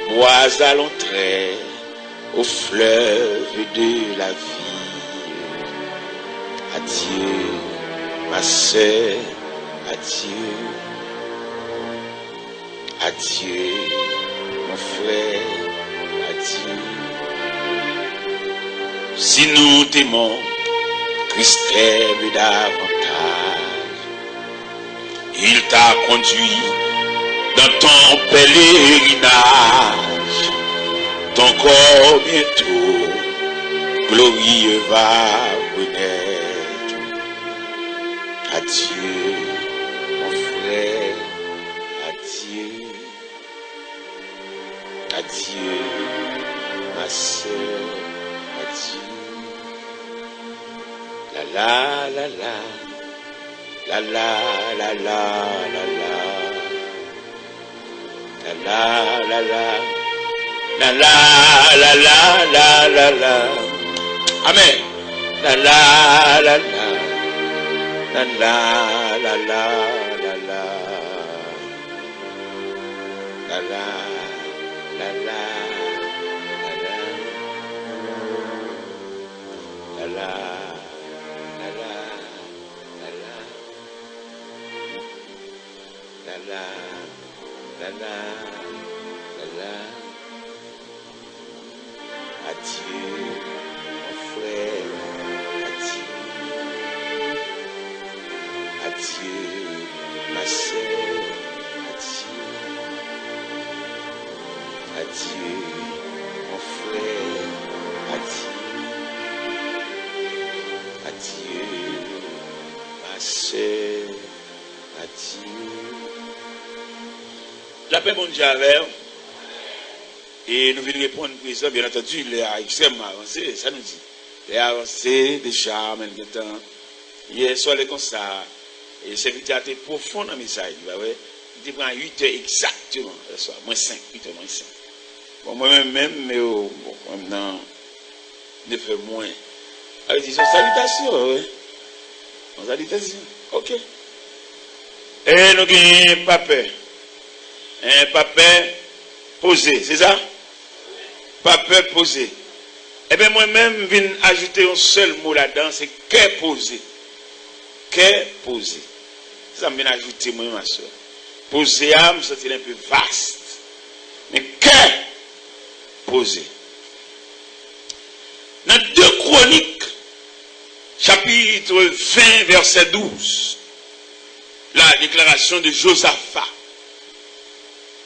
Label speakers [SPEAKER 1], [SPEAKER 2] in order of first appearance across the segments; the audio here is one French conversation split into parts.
[SPEAKER 1] bois à l'entrée au fleuve de la vie. Adieu, ma sœur, adieu. Adieu, mon frère, adieu. Si nous t'aimons, Christ t'aime davantage. Il t'a conduit dans ton pèlerinage. Ton corps bientôt glorieux va renaître. Adieu, mon frère, adieu. Adieu, ma sœur, adieu. La la la la, la la la la la la, la la la la, la la la la la la. Amen. La la la la, la la la la la la, la la. La la la la la la la la la la la. Adieu mon frère, adieu. Adieu ma sœur, adieu. Adieu, mon frère, adieu. Adieu, ma sœur, adieu. La paix mondiale, et nous venons répondre présent, bien entendu, il est extrêmement avancé, ça nous dit. Il est avancé déjà, maintenant. Hier soir, les constats, et c'est une théâtre profond dans le message, il prend 8 heures exactement, le soir, moins 5, 8 heures moins 5. Bon, moi-même, mais bon, maintenant, ne fait moins. Alors, ils disent, salutations, oui. Salutations, ok. Et nous avons un papier. Un papier posé, c'est ça? Papier posé. Eh bien, moi-même, je viens ajouter un seul mot là-dedans, c'est qu'est posé. Qu'est posé. Ça me vient ajouter, moi, ma soeur. Posé, me sentir un peu vaste. Mais qu'est posé. Dans 2 Chroniques, chapitre 20, verset 12, la déclaration de Josaphat.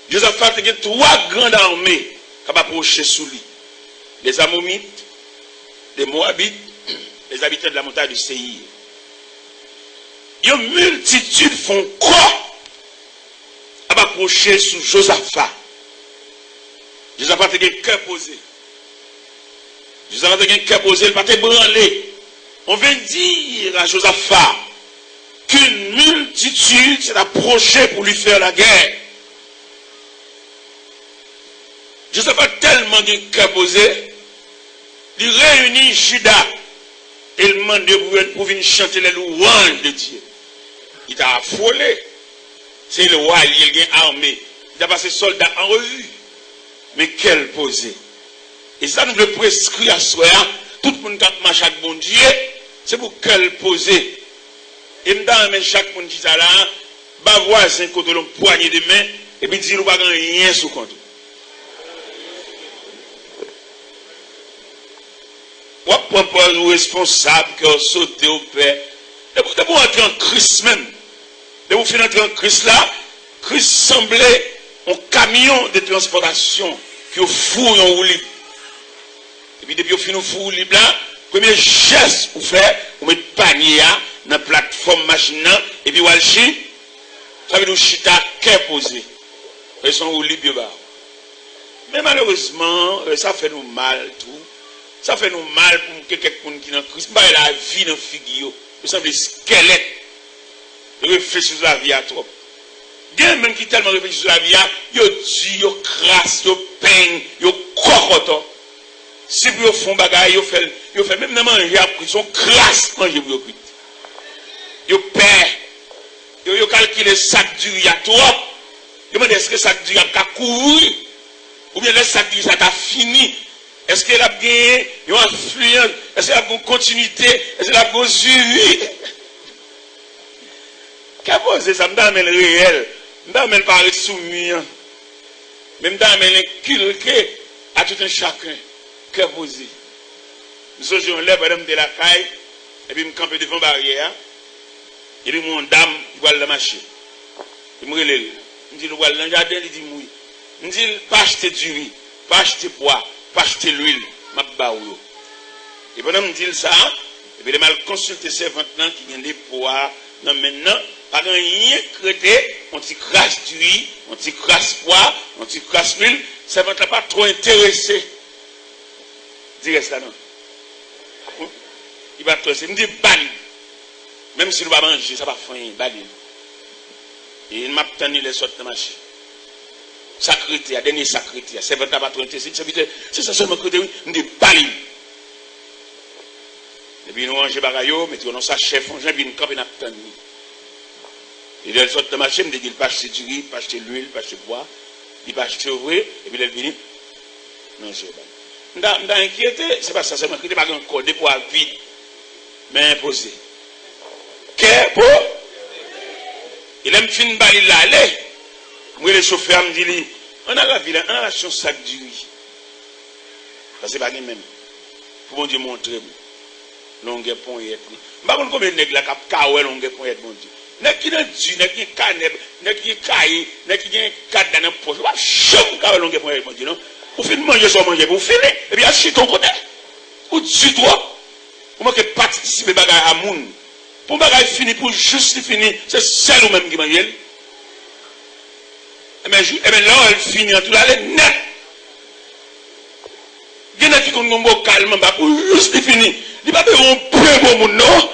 [SPEAKER 1] Josaphat a 3 grandes armées qui ont approché sous lui. Les Ammonites, les Moabites, les habitants de la montagne du Séir. Une multitude font quoi à approcher sous Josaphat. Josaphat a un cœur posé. Josaphat a un cœur posé, il va te branler. On vient dire à Josaphat qu'une multitude s'est approchée pour lui faire la guerre. Josaphat a tellement un cœur posé, il réunit Juda et il demande pour venir chanter les louanges de Dieu. Il t'a affolé. C'est le roi, il est armé. Il a passé soldat en revue. Mais quel posé. Et ça nous le prescrit à soi. Tout le monde qui marche avec bon Dieu, c'est pour quel posé. Et nous chaque monde qui est là, bah voisin côté l'homme poignée de main, et puis dit nous pas rien sous compte. Ou propose ou responsable qui a sauté au père. Et pour entrer en Christ même. Et vous finissez entrer en Christ là, Christ semblait un camion de transportation qui est fou en roue libre. Et puis depuis vous finissez fou libre là, premier geste vous faites, vous mettez panier dans la plateforme machine et puis vous allez chier, ça veut dire chita qu'est posé. Ils sont roue libre. Mais malheureusement, ça fait nous mal tout. Ça fait nous mal pour quelqu'un qui est dans Christ. Bah, la vie dans figure. Vous semblez squelette. Réfléchir sur la vie à trop. Il y a même qui tellement réfléchit sur la vie à, yo dit, yo crasse, yo peigne, yo cocoton. Si vous font bagaille, yo fait même dans manger à prison, crasse manger pour yo cuit. Yo perd. Yo calcule sac du riz à trop. Yo demande est-ce que sac du riz a courir ou bien le sac d'huile, ça t'a fini. Est-ce qu'elle a gagné une influence? Est-ce qu'elle a une continuité? Est-ce qu'elle a un suivi? Qu'est-ce que ça me donne le réel? Je me donne pas soumis. Mais je me donne inculqué à tout un chacun. Qu'est-ce que vous nous sommes en l'air, madame de la caille, et puis je me campe devant la barrière. Et puis mon dame, il va le marché. Il me relève. Je me dis, le voile dans le jardin, il dit, oui. Je me dis, pas acheter du riz, pas acheter poids, pas acheter l'huile, ma baou. Et pendant que je me dis ça, et puis je mal consulté ces maintenant qui ont des poids. Non, maintenant, pas rien créé, on t'y crasse du riz, on t'y crasse poids, on t'y crasse l'huile. Ces maintenant pas trop intéressé. Dis ça non. Il va te me dit, bali. Même si nous va manger, ça va faire bali. Et il m'a tenu les sortes de marché. Sacrité, à dernier sacrité, c'est votre pas trop intéressé. C'est ça seulement que il me dit, bali. Et puis nous mangeons bagayo, mais on a sa chef, on a une camp et on a tenu. Il a sorte de marché, il me dit qu'il va acheter du riz, il va acheter l'huile, il va acheter le bois, il va acheter le vrai, et puis il vient. Non, je vais pas. Je suis inquiété, c'est pas ça, c'est que je pas encore des poids vides, mais imposé. Qu'est-ce que il aime fin bali là, allez. Moi, le chauffeur me dit, on a la ville, on a la chance sac du riz. Parce que c'est pas même. Pour bon Dieu montrer, longue pont et tout. Je ne sais pas combien de nègres là, qui ont longue pont et tout, mon Dieu. Nègres qui ont du, nègres qui ont caneb, nègres qui ont caillé, nègres qui ont cadre dans la poche. Je ne sais pas longue pont et tout, mon Dieu, non? Vous finissez manger, soit manger, vous finissez, et puis achetez ton côté. Ou du droit. Vous manquez participer à la moun. Pour bagaille fini, pour juste fini, c'est celle ou même qui mange. Et bien là, elle finit en tout là, elle est nette. Il y en a qui ont un mot calme, pour juste fini. Il n'y a pas de peu bon, non?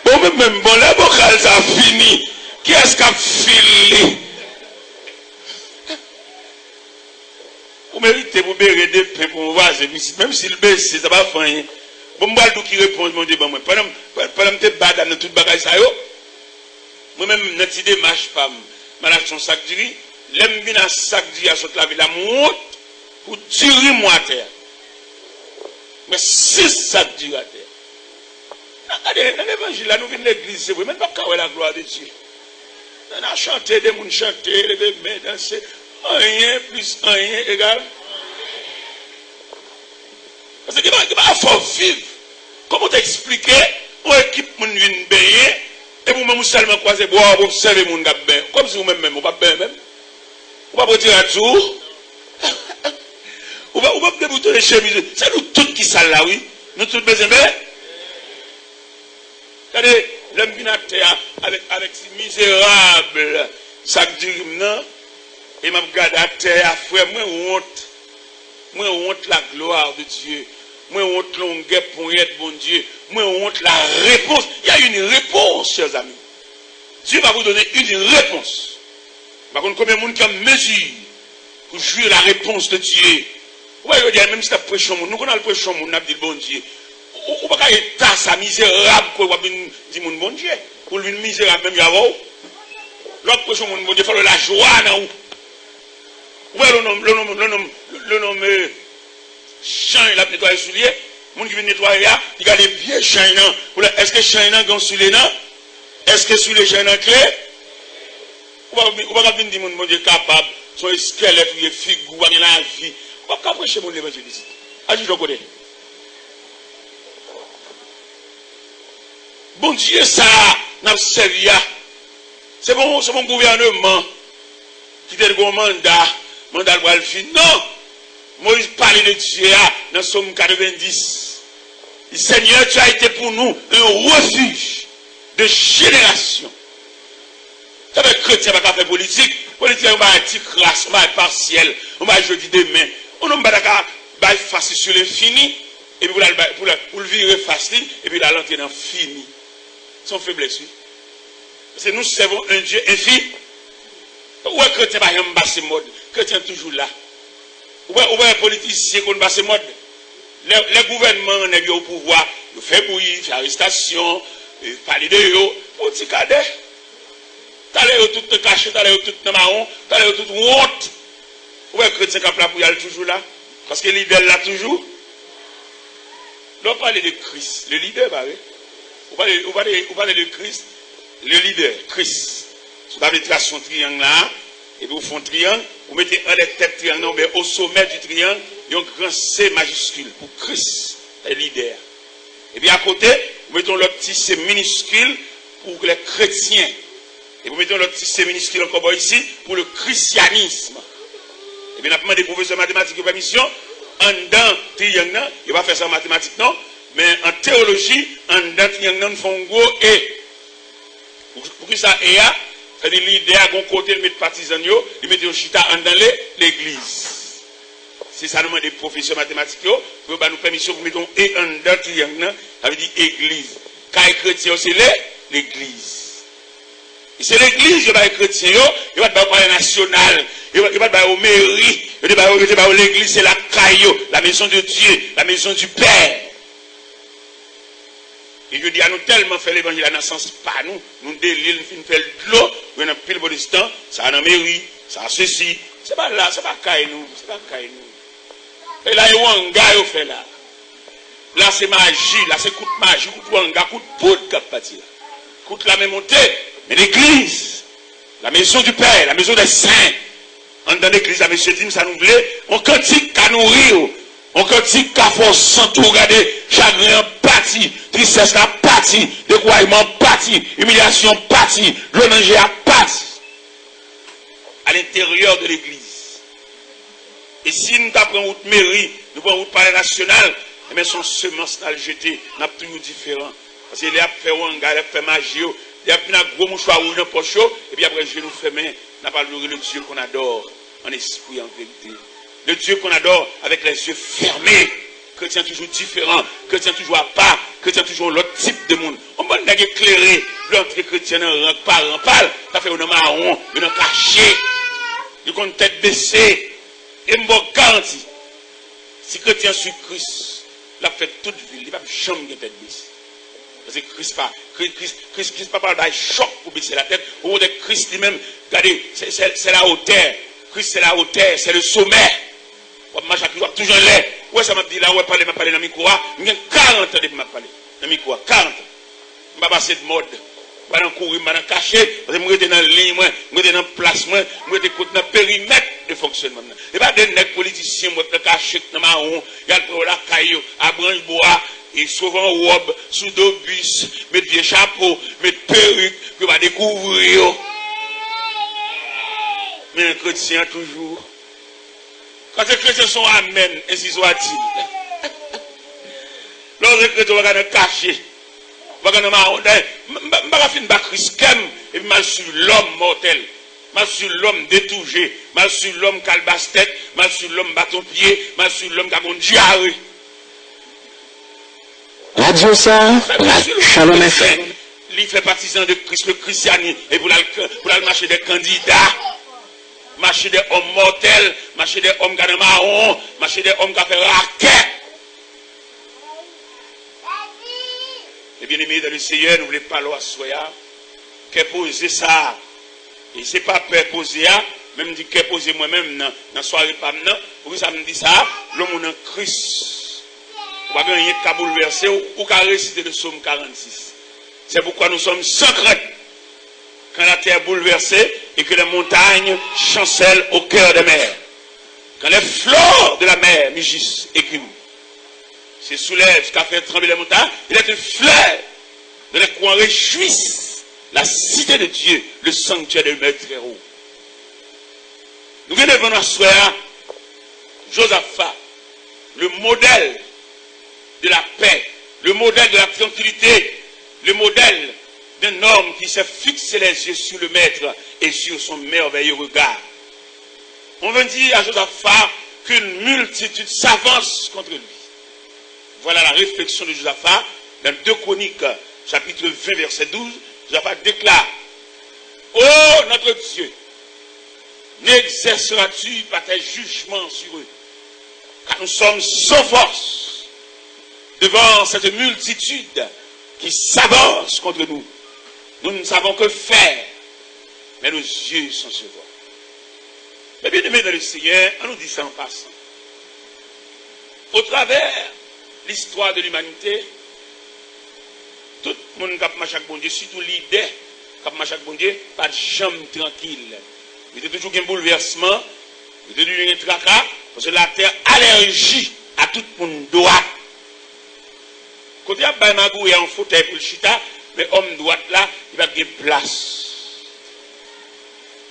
[SPEAKER 1] Bon, même bon, la vocale, ça a fini. Qui est-ce qui a filé? Vous méritez pour bérer des pains pour voir, même si le baisse, ça va faire. Bon, moi, qui répond, mon Dieu, bon, moi, pendant que je bats dans toute bagage, ça, moi-même, notre idée marche pas. Je lâche son sac de riz, l'aime bien un sac de riz à sauter la ville, la monte pour tirer moi à terre. Mais 6 sacs de riz à terre. Regardez, dans l'évangile, là, nous venons de l'église, c'est vrai, même pas quand la gloire de Dieu. On a chanté, des gens chanté, les bébés danser, rien plus rien égal. Parce que il va faut vivre. Comment t'expliquer, on équipe mon vin baigner, et vous-même, vous seulement croisez boire, vous observez mon gars bain. Comme si vous-même, vous ne pas bain même. Vous ne pas dire à tout. Vous ne pas débouter les chemises. C'est nous tous qui sommes là, oui. Nous tous besoin bain. Regardez, l'homme vient à terre avec ces misérables sacs du non. Et m'a regardé à terre, frère, moi honte la gloire de Dieu. Moi honte longueur pour être bon Dieu. Moi honte la réponse. Il y a une réponse, chers amis. Dieu va vous donner une réponse. Par contre, combien de monde qui a mesure pour jouir la réponse de Dieu? Vous voyez, même si tu as prêché, nous connaissons le prêché, nous avons dit bon Dieu. Ou pas état ça misérable pour dire mon bon Dieu. Pour lui misérable même avant. L'autre prêché mon bon Dieu, il faut la joie dans vous. Vous voyez le nom champ, il a nettoyé les souliers. Les gens qui viennent nettoyer, ils regardent bien champ. Est-ce que champ est dans souliers? Est-ce que souliers champ est clé? Ou pas dire mon Dieu capable, son squelette, il est figure, il a la vie. Ou pas prêcher mon évangéliste. Agis de côté. Bon Dieu, ça n'a pas servi. C'est mon gouvernement qui te le mandat pour le fin. Non! Moïse parlait de Dieu dans Somme 90. Le Seigneur, tu as été pour nous un refuge de génération. Ça veut dire que chrétien va faire politique. Politique, on va être petit classe, on va être partiel, on va être jeudi demain. On va être facile sur l'infini, et puis pour le virer facile, et puis la lanterne dans fini. Sans faiblesse, oui. Parce que nous servons un Dieu infini. Où est chrétien va y passer mode? Chrétien toujours là. Où est politicien qui passe mode? Les gouvernements n'est au pouvoir, ils font bouillir, ils font arrestation, ils parlent de eux, pour petit cadet. T'as l'air tout caché, t'as l'air tout marron, t'as l'air tout honte. Où est chrétien qui est là pour y aller toujours là? Parce que le leader là toujours. On parle de Christ, le leader, bah oui. Vous parlez de Christ, le leader, Christ. Vous avez tracé un triangle là, et puis vous faites un triangle, vous mettez un des têtes triangle, mais au sommet du triangle, il y a un grand C majuscule pour Christ, le leader. Et puis à côté, vous mettez le petit C minuscule pour les chrétiens. Et vous mettez le petit C minuscule encore ici pour le christianisme. Et bien, nous avons des professeurs de mathématiques de permission, en dedans triangle, il va faire ça en mathématiques, non? Mais en théologie, en dedans triangle, nous faisons un gros E. Pour que ça ait, c'est-à-dire l'idée à un côté, il met partisans, il met un chita en dans l'église. C'est ça nous demande des professeurs mathématiques, pour nous permission de mettre un E en dedans triangle, ça veut dire église. Quand les chrétiens, c'est l'église. Et c'est l'église, il va être chrétien, il va être au palais national, il va être au mairie, il va être l'église, c'est la caillou, la maison de Dieu, la maison du Père. Et je dis à nous tellement faire l'évangile à naissance, pas nous délire, nous faisons de l'eau, nous avons pile de temps, ça a dans la mairie, ça a ceci, c'est pas là, c'est pas caillou, c'est pas caillou. Et là, il y a un gars qui fait là. Là, c'est magie, là, c'est coup de magie, coup de wanga, coup de poudre qui a parti là. Coup de la même montée. Mais l'église, la maison du Père, la maison des saints, en dans l'église, la monsieur dit, ça nous voulait, on cantique qu'à nourrir, on cantique qu'à force sans tout regarder, chagrin parti, tristesse la partie, découragement parti, humiliation parti, le manger à parti. À l'intérieur de l'église. Et si nous apprenons route mairie, nous prenons route palais national, mais son semence à le jeter, n'a toujours différent. Parce qu'il a fait un gars, il a fait magie, il a pris un gros mouchoir ou une poche, et puis après, je nous fais main, n'a pas le Dieu qu'on adore, en esprit, en vérité. Le Dieu qu'on adore avec les yeux fermés. Chrétien toujours différent, chrétien toujours à part, chrétien toujours l'autre type de monde. On va nous éclairer, l'entrée chrétienne en rang par rang, ça fait un marron, un caché, une tête baissée, et je vous garantis, si chrétien sur Christ, l'a fait toute ville, il ne va jamais une tête baissée. Parce que Christ pas parle d'un choc pour baisser la tête, au haut de Christ lui-même, regardez, c'est la hauteur, Christ c'est la hauteur, c'est le sommet. Toujours l'air. Ouais, ça m'a dit là, ouais, parler dans le micro. Il y a 40 ans de m'a parlé. Dans le micro, 40 ans. Je vais passer de mode. Je vais courir, je vais cacher. Je vais dans la ligne, je vais dans la place, je vais dans le périmètre de fonctionnement. Et pas des politiciens, je vais cacher dans ma roue, il y a la caillou, à branche bois, et souvent robe, sous deux bus, mettre des chapeaux, mettre perruque, que va découvrir. Mais un chrétien toujours. Quand les chrétiens sont amen, ainsi soit-il. Lorsque les chrétiens vont cacher, vont marron, je ne vais pas finir Christ, et puis je suis l'homme mortel, je suis l'homme détouré, je suis l'homme qui a le basse-tête, je suis l'homme bâton-pied, je suis l'homme qui a une diarrhée.
[SPEAKER 2] Radio ça, Shalom FM.
[SPEAKER 1] Il fait partisan de Christ, le christianisme, et pour aller marcher des candidats. Marcher des hommes mortels, marcher des hommes qui ont marron, marcher des hommes qui ont fait raquette. Et bien aimé dans le Seigneur, nous ne voulons pas l'eau soya, qu'est poser ça. Et ce n'est pas peur poser, même dit qu'est poser moi-même dans la soirée, pas maintenant. Pour que ça me dit ça, l'homme en Christ. On va gagner qu'à bouleverser ou qu'à réciter le psaume 46. C'est pourquoi nous sommes sans crainte. Quand la terre est bouleversée et que les montagnes chancellent au cœur des mers. Quand les flots de la mer mugissent et écument. Se soulèvent jusqu'à faire trembler les montagnes. Il est une fleur de les coins réjouissent la cité de Dieu, le sanctuaire de Maître très haut. Nous venons devant notre soeur Josaphat, le modèle de la paix, le modèle de la tranquillité, le modèle d'un homme qui s'est fixé les yeux sur le Maître et sur son merveilleux regard. On veut dire à Josaphat qu'une multitude s'avance contre lui. Voilà la réflexion de Josaphat dans 2 Chroniques, chapitre 20, verset 12. Josaphat déclare: ô notre Dieu, n'exerceras-tu pas tes jugements sur eux? Car nous sommes sans force devant cette multitude qui s'avance contre nous. Nous ne savons que faire, mais nos yeux sont sur toi. Mais bien aimé dans le Seigneur, on nous dit ça en passant. Au travers l'histoire de l'humanité, tout le monde qui marche avec bon Dieu, surtout l'idée qui marche avec bon Dieu, pas de chambre tranquille. Il y a toujours un bouleversement, il y a toujours un tracas, parce que la terre allergie à tout le monde droit. Quand il y a un magou et un fauteuil pour le chita, mais homme droit là, il va avoir place.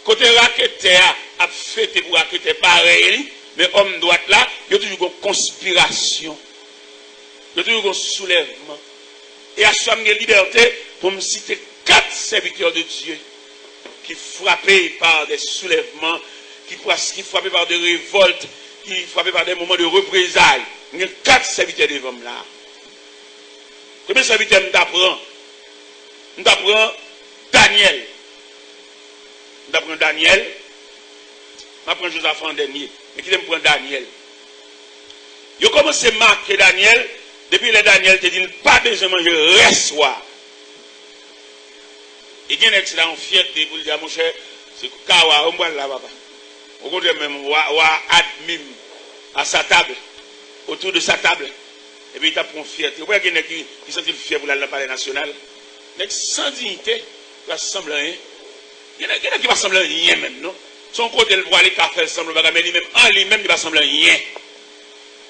[SPEAKER 1] Côté raquette a fêté pour raquette pareil, mais homme droit là, il y a toujours une conspiration. Il y a toujours un soulèvement. Et à ce moment de liberté, pour me citer 4 serviteurs de Dieu qui frappaient par des soulèvements, qui frappaient par des révoltes, qui frappaient par des moments de représailles. Il y a 4 serviteurs devant là. Premier serviteur nous apprend Daniel. Nous apprend Daniel. Nous apprend Joseph en dernier. Mais qui me prend Daniel? Il a commencé à marquer Daniel. Depuis le Daniel te dit, pas besoin de manger, reste soir. Il y a un excellent fierté pour dire, mon cher, c'est Kawa, on boit là, papa. Au contraire, même, ou admim à sa table, autour de sa table. Et puis il t'a pris fierté. Vous voyez qu'il y a qui sont fiers pour la palais national? Mais sans dignité, il va sembler rien. Il y en a qui va sembler rien même, non? Son côté, le voir les cafés semble pas, mais lui-même, en lui-même, il va sembler rien.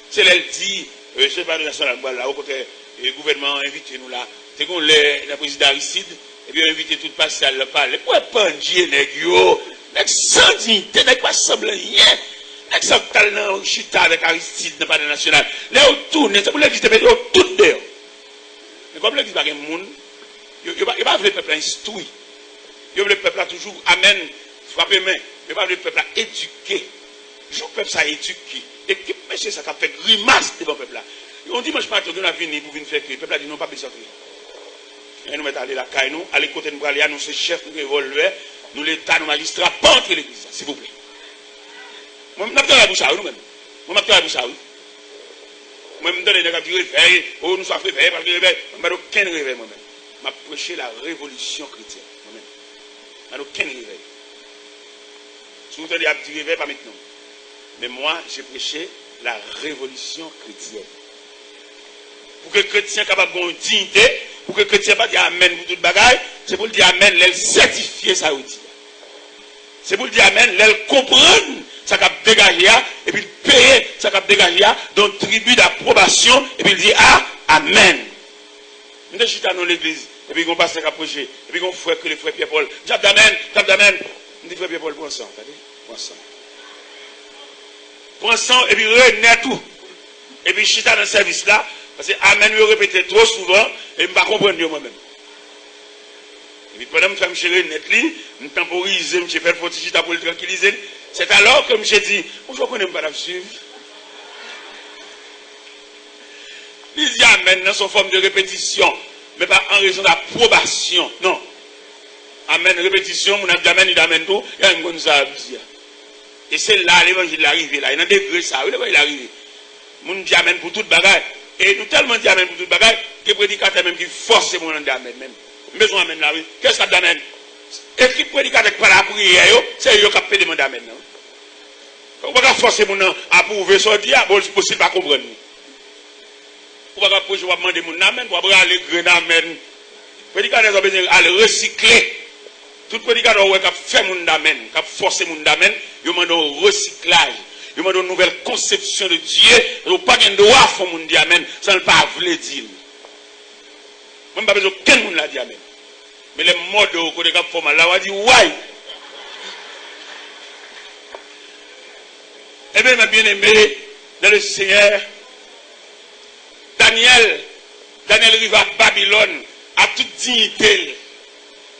[SPEAKER 1] C'est là, il dit, je sais pas, national, là, au côté, le gouvernement invité nous là. C'est qu'on le président Aristide, et puis invité tout le passé à le parler. Pourquoi pas Dieu, négio? Sans dignité, n'est pas sembler rien. Avec ça, talent, chita avec Aristide, n'est pas national. Là, autour, c'est pour l'église, mais tout dehors. Mais comme l'église, il n'y a pas de monde, il n'y a pas le peuple instruit. Il y a le peuple toujours, amen, frapper main. Il n'y a pas le peuple éduqué. Je veux le peuple ça éduqué. Et qui monsieur ça fait grimace devant le peuple là. On dit, moi je ne peux pas venir pour venir faire crier. Le peuple a dit, non, pas besoin de crier. Et nous mettons aller la caille, nous, aller côté nous, aller à nous, ces chefs, nous, revolver, nous, l'État, nous, magistrats, pas entrer l'église, s'il vous plaît. Moi, je n'ai pas la bouche à nous, même. Moi, je n'ai pas la bouche à nous. Moi, je me donne des réveil, oh, nous sommes réveillés, parce que réveil, je n'ai aucun réveil, moi-même. Je prêché la révolution chrétienne, moi-même. Je n'ai aucun réveil. Si vous avez dit réveil, pas maintenant. Mais moi, j'ai prêché la révolution chrétienne. Pour que le chrétien soit capable de dignité, pour que le chrétien ne pas dire amen pour toute bagaille, c'est pour le dire amen, l'elle certifier ça aussi. C'est pour le dire amen, l'elle comprendre ça qu'a dégagé, et puis payer ça qu'a dégagé, donc tribut d'approbation, et puis il dit amen. Nous sommes dans l'église, et puis on passe à prêcher, et puis on fait que le frère Pierre-Paul, j'aime d'amen, on dit frère Pierre-Paul, prends ça, prends ça. Prends ça, et puis renaît tout. Et puis chita dans le service là, parce que amen, je répète trop souvent, et je ne vais pas comprendre moi-même. Et puis pendant que je fais renaître, je temporise, je fais le petit chita pour le tranquilliser. C'est alors que je dis, je ne connais pas la suivre. Il dit amen dans son forme de répétition, mais pas en raison d'approbation. Non. Amen, répétition, on a dit amen, il amène tout, il y a une bonne chose. Et c'est là l'évangile arrive là. Il y a un degré ça, oui, il arrive. On dit amen pour toute bagaille. Et nous tellement dit amen pour toute bagaille que le prédicateur même qui force mon nom d'amen même. Besoin d'amen là, oui. Qu'est-ce que d'amen? Et qui prédicateur par la prière, c'est eux qui fait demander amen. On va pas forcer mon nom à prouver ça, dire, bon, c'est possible pas comprendre. On va pas demander mon amen, on va aller grainer amen. Le prédicateur a besoin d'aller recycler. Tout prédicateur qui a fait mon amen, qui a forcé mon amen, il demande un recyclage. Il demande une nouvelle conception de Dieu. Il n'y a pas de droit à faire mon amen, ça ne pas voulu dire. Moi, je n'ai pas besoin qu'un monde l'a dit amen. Mais les modes de côté de format là, on va dire ouais. Eh bien, mes bien-aimés, dans le Seigneur, Daniel arrive à Babylone à toute dignité.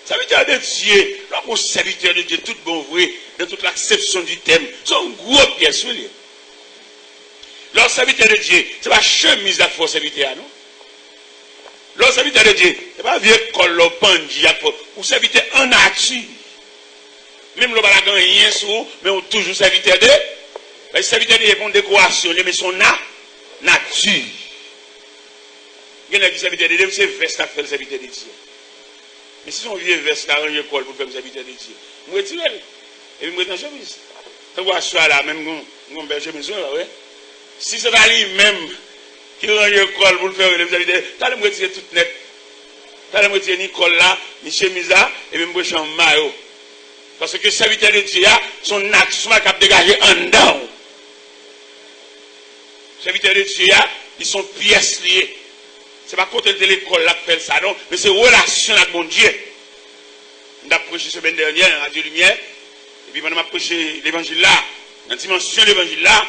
[SPEAKER 1] Serviteur de Dieu, leur serviteur de Dieu, tout bon vrai, dans toute l'acception du thème, c'est un gros pièce sur lui. Leur serviteur de Dieu, c'est pas chemise à force serviteur, non? Leur serviteur de Dieu, c'est pas vieux colopandi, ou serviteur en nature. Même le balagan rien sur, mais on toujours serviteur de. Le serviteur de Dieu, pour décoration, mais son nature. Il y a qui serviteur de Dieu, c'est veste à faire le serviteur de Dieu. Mais si on vieux veste, arrange l'école pour faire le serviteur de Dieu, je me retire. Et je me retire dans la chemise. Tu vois ça là, même on berger besoin là, ouais. Si c'est à lui-même qui range l'école pour le faire, vous avez dit, t'as le retirer tout net. T'as le retirer Nicole là, ni chemise là, et même brocher en maillot. Parce que serviteur de Dieu, son action est capable de dégager en dedans. Serviteur de Dieu, ils sont pièces liées. Ce n'est pas contre l'école là qui fait ça, non, mais c'est relation avec mon Dieu. On a prêché semaine dernière à Radio Lumière, et puis on a prêché l'évangile là, dans la dimension de l'évangile là,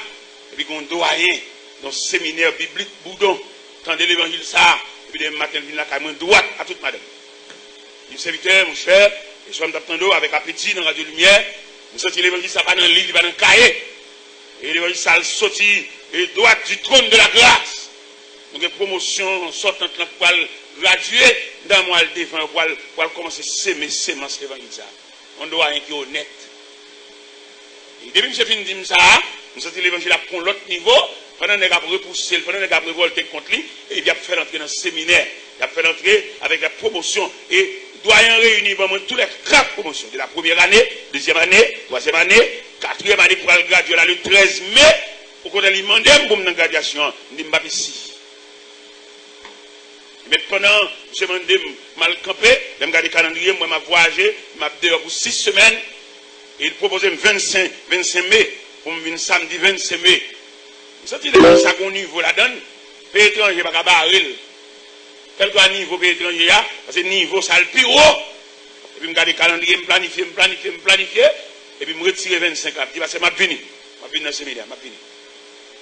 [SPEAKER 1] et puis on doyen dans le séminaire biblique Boudon, tendez l'évangile ça, et puis le matin, il vient là, à droite à toute madame. Le serviteur, mon cher, et je vais m'attendre avec appétit dans la Radio Lumière, nous sortons l'évangile ça pas dans le livre, pas dans le cahier, et l'évangile ça sorti et droite du trône de la grâce. Donc, une promotion sortante pour graduer dans moi le défend, pour commencer à s'aimer, sémence l'évangile. On doit être honnête. Et depuis que j'ai fini de dire ça, nous sommes l'évangile à prendre l'autre niveau, pendant qu'on a repoussé, pendant qu'on a révolté contre lui, et il a fait entrer dans le séminaire, il a fait entrer avec la promotion, et doyen réuni vraiment tous les 4 promotions, de la première année, deuxième année, troisième année, quatrième année pour graduer là, le 13 mai, pour qu'on ait demandé pour une graduation, je ne suis ici. Mais pendant, je me demande mal campé, je me regarde le calendrier, moi, je voyagé, je suis dehors pour 6 semaines, et il proposait 25 mai, pour me venir samedi 25 mai. Vous savez, ça qu'on niveau la donne, pays étranger, pas baril. Quel que niveau pays étranger, parce que niveau, ça le plus haut. Et puis, je regarde le calendrier, je planifie, et puis je me retire 25 là. Je dis, parce que je vais venir dans le séminaire, je vais venir.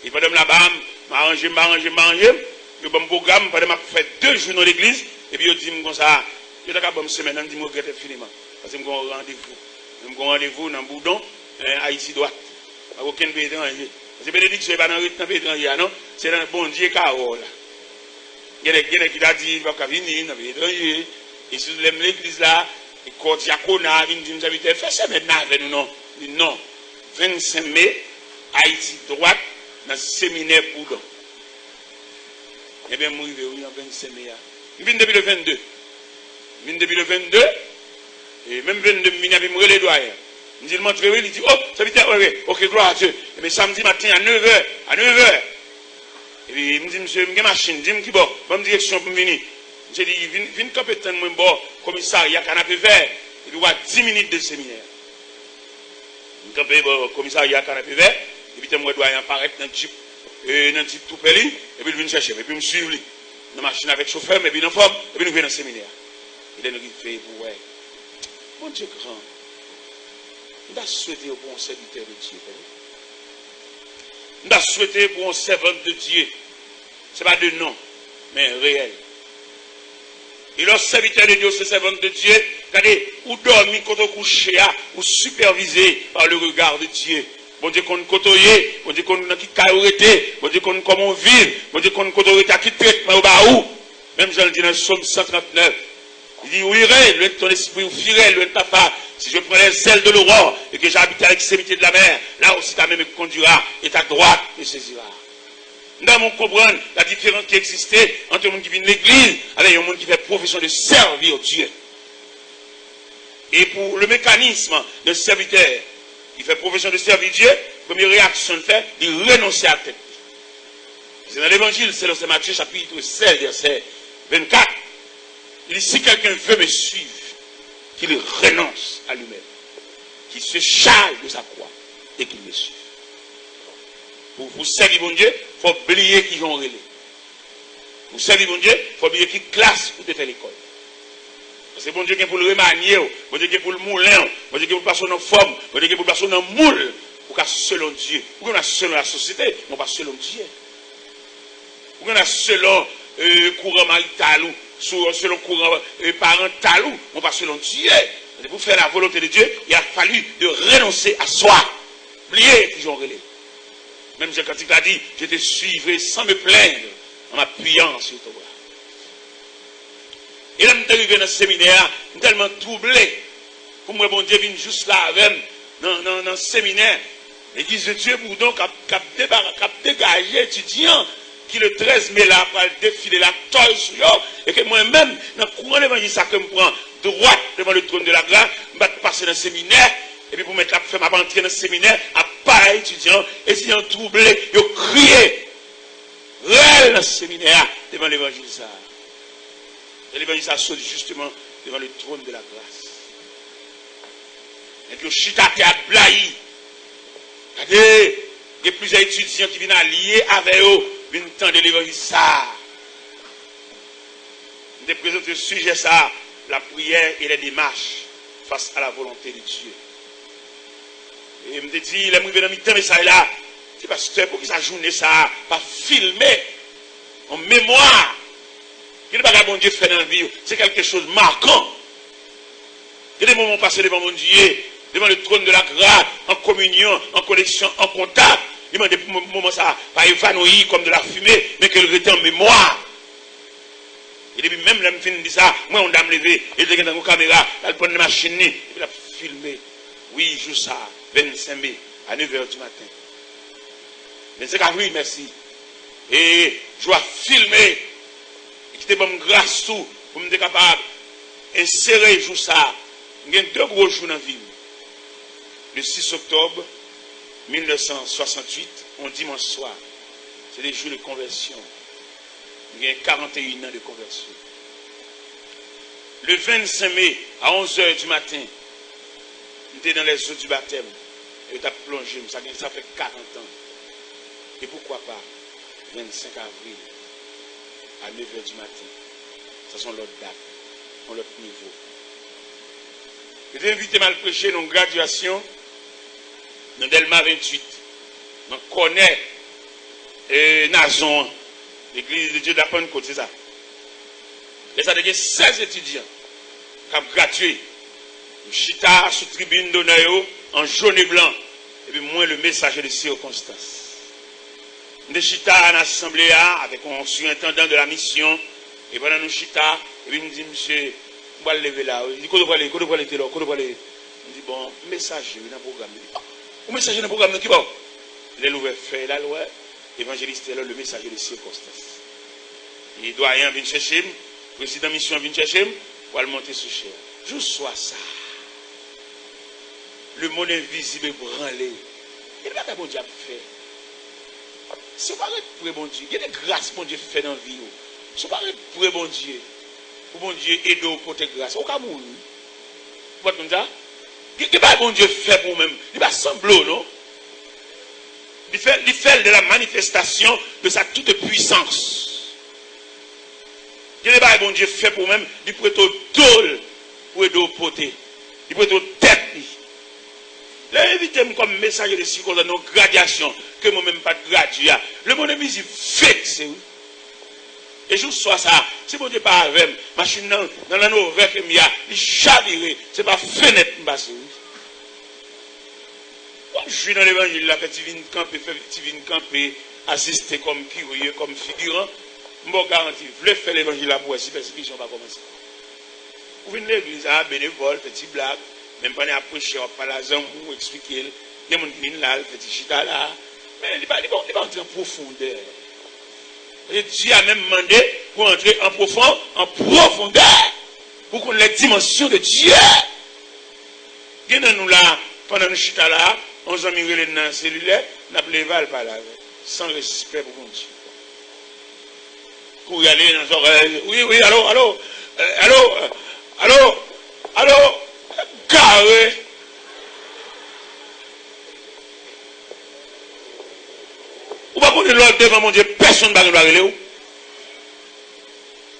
[SPEAKER 1] Et pendant là-bas, je m'arrange. Le bon programme, pendant que je fais 2 jours dans l'église, et puis je dis comme ça, je suis une semaine, je dis que je regrette infiniment. Parce que je suis rendez-vous. Je suis rendez-vous dans Boudon, Haïti droite. Aucun pays étranger. Parce que bénédiction n'est pas dans le pays étranger, non? C'est dans le bon Dieu Carole. Il y a des qui ont dit, il va venir dans le pays étranger. Et si vous aimez l'église là, et quand Diakona vient dire, vous avez fait ça maintenant avec nous, non? Non. 25 mai, Haïti droite, dans le séminaire Boudon. Eh bien, moi, je vais en 25 mai. Je viens depuis le 22. Je viens depuis le 22. Et même 22, je viens avec les doigts. Je dis, il dit, oh, ça veut dire, ok, gloire à Dieu. Et bien, samedi matin, à 9h. Et puis, il me dit, monsieur, j'ai une machine. Je dis, bon, bonne direction pour venir. Je dis, viens compétent, moi, bon, commissariat, canapé vert. Et puis, il y a 10 minutes de séminaire. Je suis bon, commissariat, canapé vert. Et puis, moi, je dois apparaître dans le type. Et dans un petit tout peli, et puis il vient chercher, et puis il me suit, dans la machine avec chauffeur, mais puis dans forme, et puis nous venons dans le séminaire. Il est nous fait pour ouais. Mon Dieu grand, nous avons souhaité pour un serviteur de Dieu. Nous avons souhaité pour un servant de Dieu. Ce n'est pas de nom, mais réel. Et leur serviteur de Dieu, ce servant de Dieu, regardez, ou dormi quand on couche, ou supervisé par le regard de Dieu. Bon Dieu qu'on côtoyer, bon Dieu qu'on qui caillorité, bon Dieu qu'on comment vivre, bon Dieu qu'on côtoyer qui traitement au bas où. Même Jean le dit dans le psaume 139. Il dit, oui, le ton esprit ou firait, le ta part. Si je prends les ailes de l'aurore et que j'habite à l'extrémité de la mer, là aussi ta main me conduira et ta droite me saisira. Nous devons comprendre la différence qui existait entre le monde qui vient de l'église avec le monde qui fait profession de servir Dieu. Et pour le mécanisme de serviteur, il fait profession de servir Dieu, première réaction de faire, il renonce à la tête. C'est dans l'évangile, c'est dans Matthieu chapitre 16, verset 24. Il dit, si quelqu'un veut me suivre, qu'il renonce à lui-même, qu'il se charge de sa croix et qu'il me suive. Pour vous servir mon Dieu, il faut oublier qu'ils ont relais. Pour servir mon Dieu, il faut oublier qu'ils classent ou de faire l'école. C'est bon Dieu qui est pour le remanier, bon Dieu qui est pour le moulin, bon Dieu qui est pour passer dans la forme, bon Dieu qui est pour passer dans le moule, pour qu'à selon Dieu. Pour qu'on a selon la société, mais pas selon Dieu. Pour qu'on a selon courant marital ou selon courant parental ou pas selon Dieu. Pour faire la volonté de Dieu, il a fallu de renoncer à soi. Oubliez qu'ils ont relais. Même quand il a dit, je te suivrai sans me plaindre, en m'appuyant sur ton bras. Et là, je suis arrivé dans le séminaire, je suis tellement troublé. Pour moi, bon Dieu, vient juste là avec dans le séminaire. L'église de Dieu, pour donc, a dégagé étudiants qui le 13 mai là, va défiler la toile sur eux. Et que moi-même, dans le courant d'évangile, ça que me prend droite devant le trône de la grâce, je vais passer dans le séminaire. Et puis pour mettre la femme à entrer dans le séminaire, à pas étudiants troublés, ils ont crié. Réel dans le séminaire devant l'évangile ça. Et l'évangile ça saute justement devant le trône de la grâce. Et puis chita qui a blahi. Regardez, il y a plusieurs étudiants qui viennent allier avec eux, viennent tendre l'évangile ça. Je présente le sujet ça, la prière et les démarches face à la volonté de Dieu. Et je me dis, il est arrivé dans mi-temps, mais ça est là. C'est parce que pour que sa journée, ça pas filmé en mémoire. Quel bagage bon Dieu fait dans la vie, c'est quelque chose de marquant. Il y a des moments passés devant mon Dieu, devant le trône de la grâce, en communion, en connexion, en contact. Il m'a dit, pour des moments, ça pas évanoui comme de la fumée, mais qu'elle était en mémoire. Et depuis même là, je me dis ça, moi on a me lever, et je dans une caméra, elle prend une machine, et puis elle a filmé. Oui, jour ça, 25 mai, à 9h du matin. 25 avril, merci. Et je dois filmer, et qui était bon grâce tout, pour me être capable d'insérer jour ça. Il y a deux gros jours dans la vie. Le 6 octobre 1968, on dimanche soir. C'est les jours de conversion. Il y a 41 ans de conversion. Le 25 mai, à 11h du matin, j'étais dans les eaux du baptême. Et j'ai plongé, ça fait 40 ans. Et pourquoi pas 25 avril, à 9h du matin. Ça sont l'autre date, l'autre niveau. J'ai invité à prêcher dans une graduation dans Delma 28. On connaît Nazon. L'église de Dieu de la Pentecôte, c'est ça. Et ça a été 16 étudiants qui ont gradué. Chita sous tribune d'honneur en jaune et blanc. Et puis moi, le messager de circonstance. Nous chita en assemblée avec un surintendant de la mission. Et pendant nous chita, et puis nous dit, monsieur, on va le lever là. Il dit, qu'on doit aller, il dit, bon, messager dans le programme. Il dit, oh, messager dans le programme, qui va? Il est l'ouvert fait la loi. Évangéliste est là, le messager de circonstances. Et doyen vient chercher, le président de mission vient chercher, pour aller monter sous chair. Je sois ça. Le monde invisible branlé. Il n'y a pas de bon Dieu à faire. Si on parle pour bon Dieu, il y a des grâces que bon Dieu fait dans la vie. Si on parle pour bon Dieu, pour bon Dieu aider au côté grâce, au cas où. Vous voyez ça? Il n'y a pas bon Dieu fait pour vous-même. Il n'y a pas semblant, non? Il fait de la manifestation de sa toute puissance. Il n'est pas bon Dieu fait pour même, il peut être au dôle pour aider au poté. Il peut être au tête. L'invité comme messager de circonstance, nos gradations, que moi-même pas de gradué. Le monde est visible, fait, c'est oui. Et je sois ça, si mon Dieu pas avec, machine dans la nouvelle que il y a, il chaviré, c'est pas fenêtre, c'est oui. Je suis dans l'évangile, là, tu viens camper, assister comme curieux, comme figurant. Je vous garantis, vous voulez faire l'évangile là pour si persécution va commencer. Vous venez à l'église, bénévole, petit blague, même pas approcher, pas la zone pour expliquer. Il y a des gens qui viennent là, petit chita là. Mais il n'est pas entrer en profondeur. Et Dieu a même demandé pour entrer en profondeur, pour qu'on ait les dimensions de Dieu. Il y a nous là, pendant le chita là, on s'est mis dans la cellulaire, on a plevé par là, sans respect pour mon Dieu. Pour y aller dans les oreilles, oui, allô, carré. Ou pas qu'on est là devant mon Dieu, personne ne va nous arrêter. Ou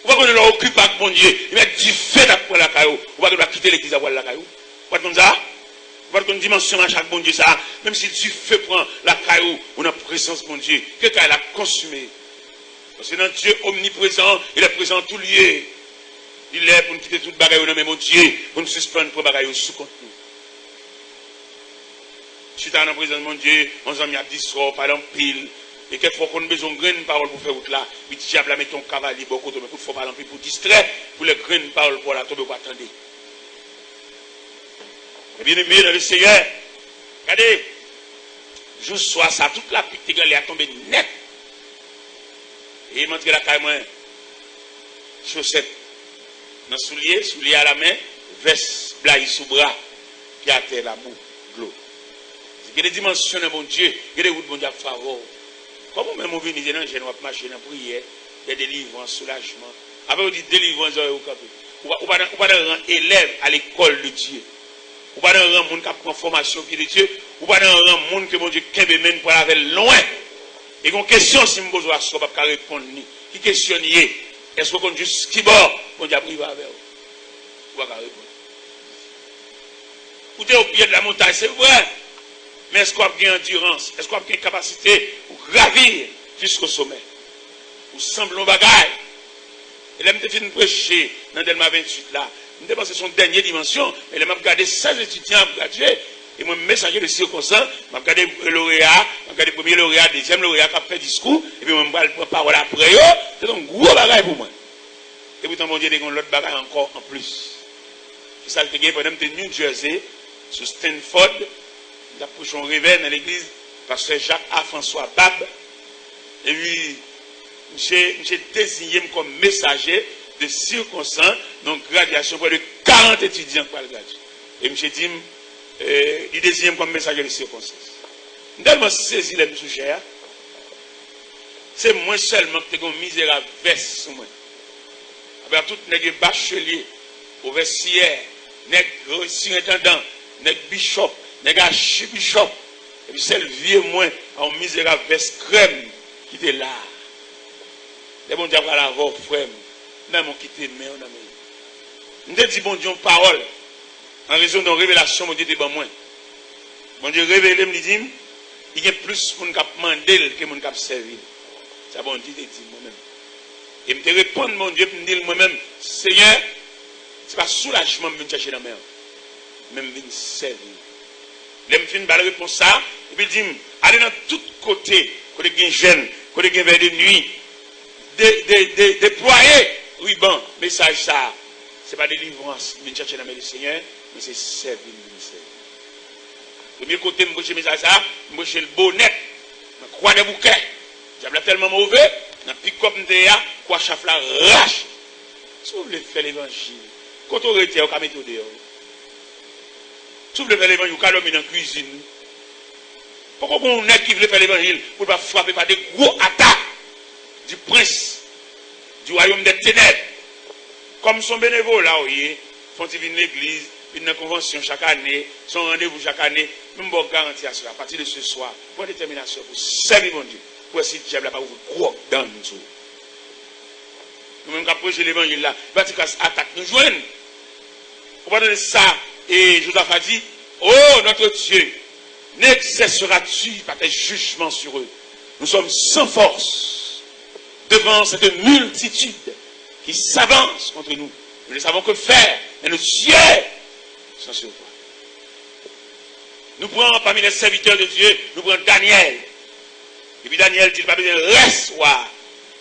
[SPEAKER 1] pas qu'on est là occupé avec mon Dieu, il met du fait après la caillou. Ou pas qu'on doit quitter l'église après la caillou. Ou pas comme ça? Ou pas qu'on dimension à chaque bon Dieu ça, même si Dieu fait prendre la caillou, on a présence de mon Dieu, quelqu'un l'a consumé. Parce que dans Dieu omniprésent, il est présent tout lieu. Il est pour nous quitter tout le bagaille, mais mon Dieu, pour nous suspendre pour le bagaille sous compte nous. Je suis dans la présence de mon Dieu, on s'en mis à 10 soirs, par exemple, pile. Et quelquefois qu'on a besoin de graines paroles pour faire route là, puis tu as mis ton cavalier beaucoup, mais il faut pas l'emplir pour distraire, pour les graines paroles pour la tomber pour attendre. Et bien aimé dans le Seigneur, regardez, je sois ça, toute la pique elle est tombée net. Et il m'a dit la caille moi, chaussette, dans soulier à la main, veste blaye sous bras, puis à terre la boue. Il y a des dimensions de mon Dieu, il y a des routes de mon Dieu à favor. Comment même on vient dans les gens, on va marcher dans la prière, il y a délivrance, soulagement. Après, on dit délivrance, on va rendre élève à l'école de Dieu. On va rendre monde qui prend formation au pied de Dieu. On va rendre monde que mon Dieu qui mène pour aller loin. Et une question, si je pose à ce pas répondre. Qui questionne, est-ce qu'on dit juste qui bord, mon Dieu privé avec vous? On va répondre. Vous êtes au pied de la montagne, c'est vrai. Mais est-ce qu'on a une endurance? Est-ce qu'on a une capacité pour gravir jusqu'au sommet? Ou semble un bagage? Et là, je me prêcher dans Delma 28 là. Je pense que c'est son dernière dimension. Et là, je regardé 16 étudiants gradués. Et moi, messager de circonstance, je regardé le lauréat, je regardé le premier lauréat, deuxième lauréat qui a fait discours. Et puis, je me prends parole après eux. C'est un gros bagage pour moi. Et pourtant, mon Dieu, il y a l'autre bagage encore en plus. C'est ça que j'ai pendant que New Jersey, sur Stanford, d'après son réveil dans l'église, pasteur Jacques A. François Bab. Et puis, j'ai désigné comme messager de circonstance, donc graduation pour de 40 étudiants pour le graduer. Et j'ai dit, il désigne comme messager de circonstance. Tellement saisi les sujets, c'est moi seulement qui ai misérable veste sur moi. Avec tout les bachelier, ouvrier, les surintendant, les bishop, les archibishop, et puis c'est le vieux moins en misérable veste crème qui était là. Les bons diables à la voix, frère, nous avons quitté, mais on a mis. Nous avons dit, bon Dieu, une parole, en raison d'une révélation, mon Dieu, était bon moins. Bon Dieu, révélé, me dit, il y a plus pour nous demander que nous servir. C'est bon Dieu, dit moi-même. Et me répondre, mon Dieu, me dire moi-même, Seigneur, ce n'est pas soulagement que je chercher dans la mer, même venir servir. Je me fais une réponse ça, et puis il dit, allez dans tous côtés, côté des jeunes, côté des vers de nuit, déployer, oui, bon, message ça, ce n'est pas délivrance, je chercher dans la main du Seigneur, mais c'est servir le ministère. Premier côté, je me message ça, je le bonnet, je crois des bouquets, j'avais tellement mauvais, dans le pick-up, quoi, chafla rache. Si vous voulez faire l'évangile, quand on retient, on va mettre dehors. Si vous voulez faire l'évangile, vous allez dans la cuisine. Pourquoi on est qui veut faire l'évangile pour ne pas frapper par des gros attaques du prince, du royaume des ténèbres? Comme son bénévole là, oui, font-ils venir l'église, une convention chaque année, son rendez-vous chaque année, nous vous garantir à cela, à partir de ce soir, pour détermination, pour servir mon Dieu, pour essayer de diable pas vous gros dans nous. Nous-mêmes qui approchons l'évangile là, parce que attaque nous joignent. On va donner ça, et Joseph a dit, oh notre Dieu, n'exerceras-tu pas tes jugements sur eux? Nous sommes sans force devant cette multitude qui s'avance contre nous. Nous ne savons que faire, et nos yeux sont sur toi. Nous prenons parmi les serviteurs de Dieu, nous prenons Daniel. Et puis Daniel dit, pas besoin de reste,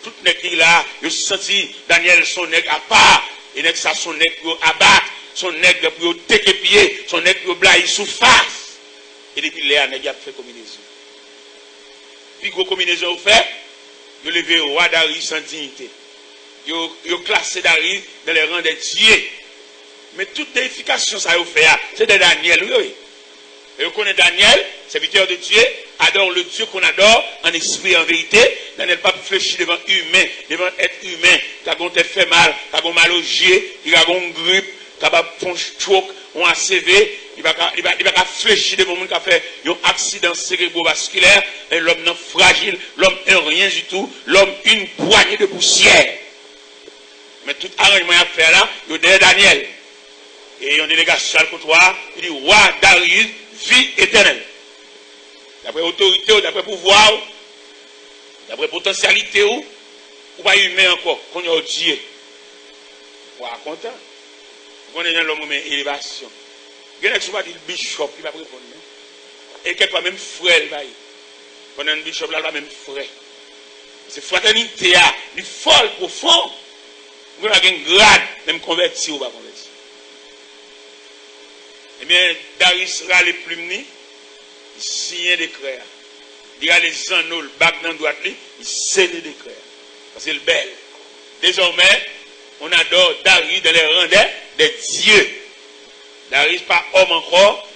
[SPEAKER 1] tout nègre là, je senti Daniel son nègre à part, et nègre ça son nègre pour abattre, son nègre pour déquépier, son nègre pour blayer sous face. Et depuis là, nègre a fait combinaison. Puis gros combinaison au fait, il levé au roi Darius sans dignité. Il classé Darius dans les rangs des dieux. Mais toute l'édification ça a fait, c'est de Daniel, oui. Et on connaît Daniel, serviteur de Dieu, adore le Dieu qu'on adore, en esprit et en vérité. Daniel pas fléchir devant humain, devant être humain, qui a fait mal, qui a mal au gier, qui a une grippe, qui a fait un choc, un ACV, il va pas fléchir devant monde qui a fait un accident cérébrovasculaire, et l'homme non fragile, l'homme est rien du tout, l'homme une poignée de poussière. Mais tout arrangement à faire là, il y a Daniel. Et il y a une délégation contre toi, il dit, roi Darius, vie éternelle. D'après autorité, d'après pouvoir, d'après potentialité, ou pas humain encore, qu'on a Dieu. Voilà, content. On est dans l'homme mais élévation. Il y a souvent dit le bishop qui va répondre. Et quelquefois même frère, il va y. Pendant un bishop là, il va même frère. C'est fraternité, il est folle, profond. Vous avez un grade, même converti ou pas converti. Eh bien, Darius a les plumes, il signe des décret. Il a les anneaux, le bac dans le droit, il scelle des décrets. Parce que c'est le bel. Désormais, on adore Darius dans les rangs des dieux. Darius pas homme encore,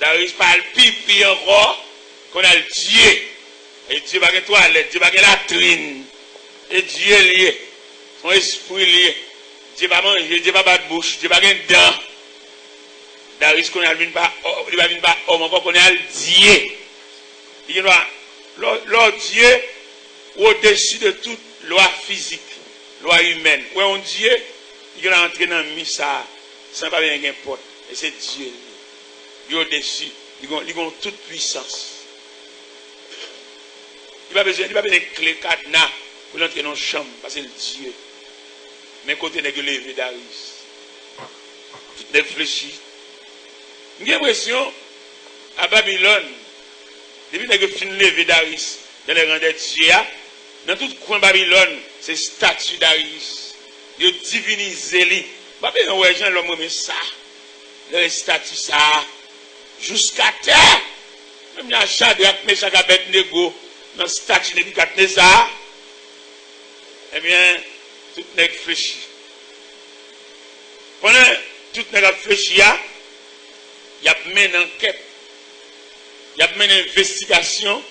[SPEAKER 1] Darius parle pipi encore, qu'on a le Dieu. Et Dieu pas de toilette, Dieu pas de latrine. Et Dieu est lié. Son esprit lié. Dieu pas manger, Dieu pas battre bouche, Dieu pas de dents. Darius qu'on a venu pas, il va venir pas homme, encore qu'on a le Dieu. Il doit, l'ordre Dieu, au-dessus de toute loi physique, loi humaine. Où on Dieu, il va entrer dans le missa, sans pas bien n'importe. Et c'est Dieu. Il est au-dessus. Il a toute puissance. Il n'a pas besoin de clé cadenas pour entrer dans la chambre, parce que c'est Dieu. Mais côté n'est que levé Darius. Tout n'est fléchi. J'ai l'impression, à Babylone, depuis que fin levé Darius, dans les rangs des dieux, dans tout coin Babylone, c'est statue Darius. Ils divinisé lui. Pas bien ouais gens l'homme mais ça. Les statues ça jusqu'à terre. Même la Shadrach, Meshach, Abednego, dans statue de Nebuchadnezzar. Eh bien, tout n'est fléchi. Pendant tout n'est fléchi, il y a mené une enquête. Il y a mené une investigation.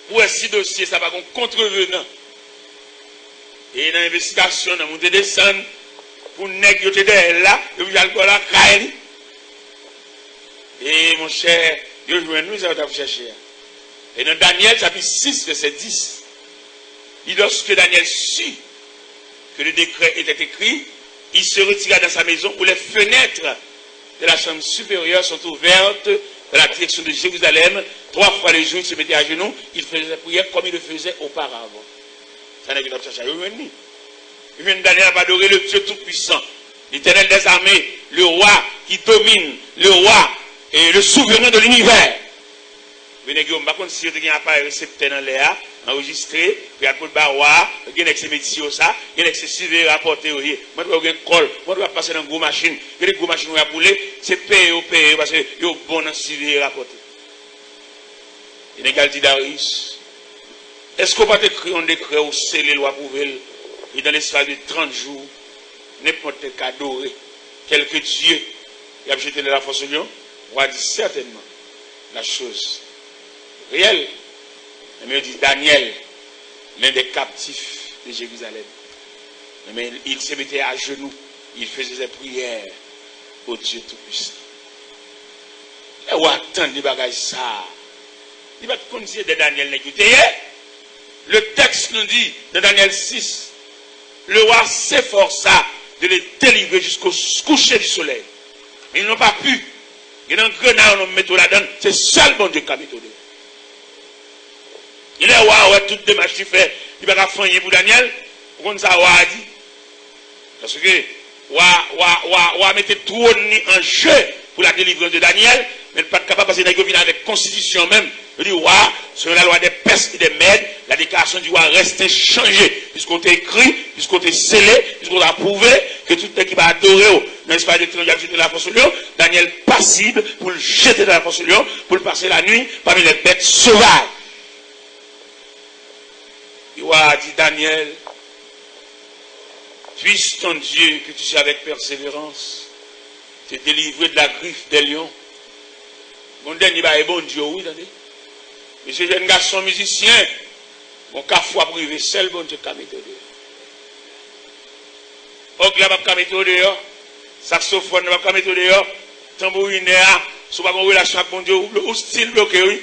[SPEAKER 1] Pour si dossier, ça va être contrevenant. Et dans l'investigation, on monte descendre pour négocier là, et vous allez voir la caille. Et mon cher, Dieu joue nous, ça va chercher. Et dans Daniel, chapitre 6, verset 10, lorsque Daniel sut que le décret était écrit, il se retira dans sa maison où les fenêtres de la chambre supérieure sont ouvertes dans la direction de Jérusalem. 3 fois le jour, il se mettait à genoux, il faisait la prière comme il le faisait auparavant. Ça n'est pas chercher. Il vient Daniel à adorer le Dieu Tout-Puissant, l'Éternel des armées, le roi qui domine, le roi et le souverain de l'univers. Venez, Guillaume, par contre, si vous avez un appareil récepteur dans l'air, enregistré, puis à coup de baroir, vous avez ces métiers, vous avez ces civils rapportés, vous avez un col, vous avez passer dans une grosse machine, vous avez des grosses machines à bouler, c'est payé, parce que vous avez bon dans civil rapporté. Il y a dit Darius. Est-ce qu'on va écrire un décret ou sceller les lois pour elle, et dans l'espace de 30 jours, n'importe quel adoré, quelque Dieu, il a jeté de la force au lion, on va dire certainement la chose réelle. Mais il dit Daniel, l'un des captifs de Jérusalem. Mais il se mettait à genoux, il faisait des prières au Dieu Tout-Puissant. Et on attend des bagages ça. Il va te dire de Daniel n'écoutez. Le texte nous dit, dans Daniel 6, le roi s'efforça de les délivrer jusqu'au coucher du soleil. Mais ils n'ont pas pu. Il y a un grenade, on met là-dedans. C'est seul bon Dieu qui a mis. Il est roi, ouais, toutes les démarches qu'il fait. Il va faire pour Daniel. Pourquoi ça a dit? Parce que, roi mettait tout en jeu pour la délivrance de Daniel. Mais il n'est pas capable parce qu'il vient avec constitution même. Il dit, roi, selon la loi des Perses et des Mèdes, la déclaration du roi reste inchangée. Puisqu'on t'a écrit, puisqu'on t'a scellé, puisqu'on t'a prouvé que tout le qui va adorer, n'est-ce pas, jeter dans la fosse au lion, Daniel passible pour le jeter dans la fosse au lion, pour le passer la nuit parmi les bêtes sauvages. Le roi dit, Daniel, puisse ton Dieu que tu sois avec persévérance, te délivrer de la griffe des lions. Mon dernier est bon Dieu, oui, attendez. Mais ce jeune garçon musicien, mon cafouin privé, seul bon Dieu qui a mis au dehors. Ok, là, pas mettre au dehors. Saxophone, pas mettre au dehors. Tambourinaire, si vous avez une relation avec bon Dieu, ou style bloqué, oui.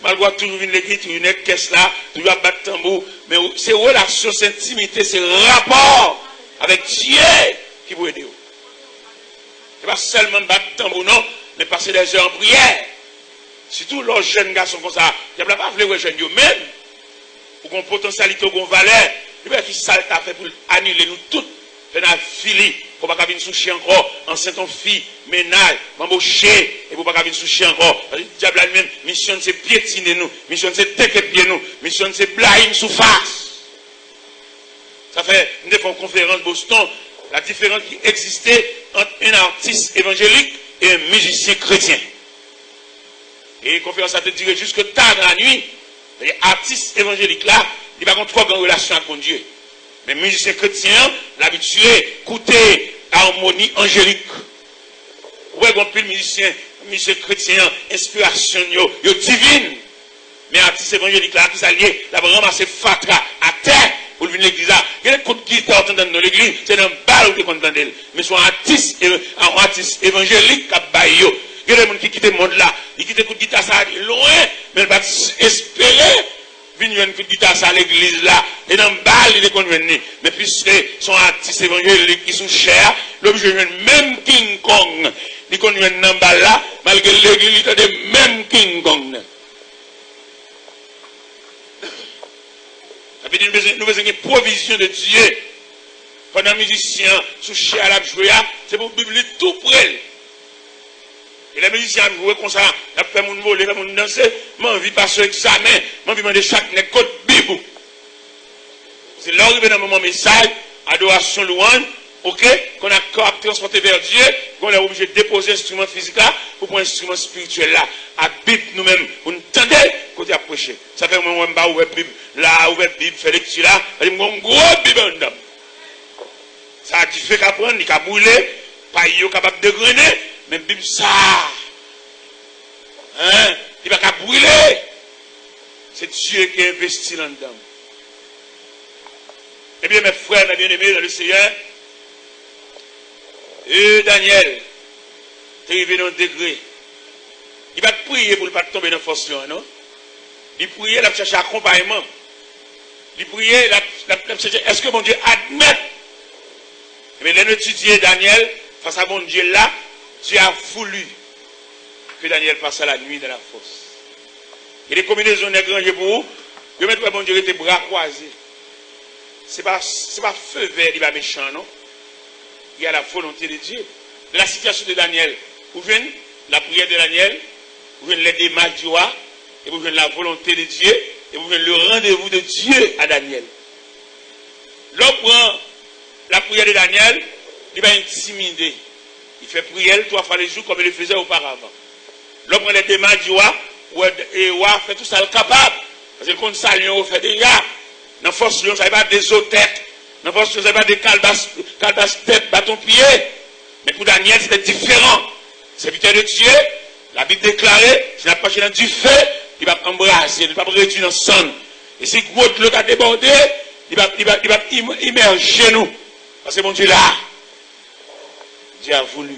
[SPEAKER 1] Malgré toujours une église, une caisse là, toujours à battre tambour. Mais c'est relation, c'est intimité, c'est rapport avec Dieu qui vous aide. C'est pas seulement battre tambour, non, mais passer des heures en prière. Surtout leurs jeunes garçons comme ça, il n'y a pas de jeunes même, pour qu'on potentialité, qu'on valeur, il y a qui ça t'a fait pour annuler nous toutes, faire la filie, pour pas venir soucher encore, enceinte en fille, ménage, m'embaucher, et pour pas venir soucher encore. Parce que le diable lui-même, mission c'est piétiner nous, mission c'est décapiter nous, mission c'est blayer sous face. Ça fait une fois en conférence Boston, la différence qui existait entre un artiste évangélique et un musicien chrétien. Et une conférence a te duré jusque tard dans la nuit. Les artistes évangéliques là, ils n'ont pas trop grande relation avec Dieu. Mais les musiciens chrétiens, l'habitué, écouter harmonie angélique. Ouais, bon pile musicien chrétien, inspiration yo divine. Mais artiste évangélique là, qui s'allie, là, va ramasser fatra à terre pour venir l'église là. Il y a des coups de guitare dans l'église, c'est dans le bal où tu entends d'elle. Mais soit un artiste évangélique qui a baillé. Il y a des gens qui quittent le monde là, ils quittent le coup de guitare ça loin, mais ils vont espérer venir un coup de guitare ça à l'église là. Et dans le bal, ils vont venir. Mais puisque son artiste évangélique qui sont chers, l'objet vient même King Kong. Ils vont venir dans le bal là, malgré l'église, il y a des mêmes King Kong. Nous faisons une provision de Dieu. Pendant les musiciens, sous cher à la jouer, c'est pour Bible tout près. Et les musiciens jouent comme ça, ils fait mon voler, ils fait mon danser, moi envie de passer examen, moi envie de demander chaque nez code Bible. C'est là où il y a un moment message, adoration louange, ok, qu'on a transporté vers Dieu, qu'on est obligé de déposer l'instrument physique là, pour prendre l'instrument spirituel là, à Bible nous-mêmes, pour nous tendre, côté à prêcher. Ça fait un moment où on va ouvrir Bible, là, ouvrir Bible, faire lecture là, il y a une grosse Bible en dedans. Ça a du fait qu'à prendre, il a brûlé, pas il est capable de grainer, mais Bible ça. Hein? Il va qu'à brûler. C'est Dieu qui a investi là-dedans. Eh bien, mes frères, mes bien-aimés dans le Seigneur, Daniel, tu es arrivé dans un degré. Il va prier pour ne pas tomber dans la force, non? Il prier, il va chercher accompagnement. Il prier, il va chercher, est-ce que mon Dieu admet? Mais l'un étudier Daniel, face à mon Dieu là, Dieu a voulu que Daniel passe la nuit dans la fosse. Il y a des combinaisons négranges pour vous. Je mets mon Dieu tes bras croisés. Ce n'est pas feu vert, il va méchant, non? Il y a la volonté de Dieu. Dans la situation de Daniel, vous venez la prière de Daniel, vous venez les démarches du roi, et vous venez la volonté de Dieu, et vous venez le rendez-vous de Dieu à Daniel. L'homme prend la prière de Daniel, il va intimider. Il fait prière 3 fois le jour comme il le faisait auparavant. L'homme prend les démarches du roi, et le roi fait tout ça le capable. Parce que quand ça, on fait des gars. Dans la force, ça n'est pas des autres têtes. Dans la force, ça n'est pas des calbasses têtes, bâton pied. Mais pour Daniel, c'était différent. Serviteur de Dieu, la Bible déclarait, si n'a pas dans du feu, il va embrasser, il ne va pas réduire dans le sang. Et si gros de l'eau a débordé, il va immerger nous. Parce que mon Dieu là, Dieu a voulu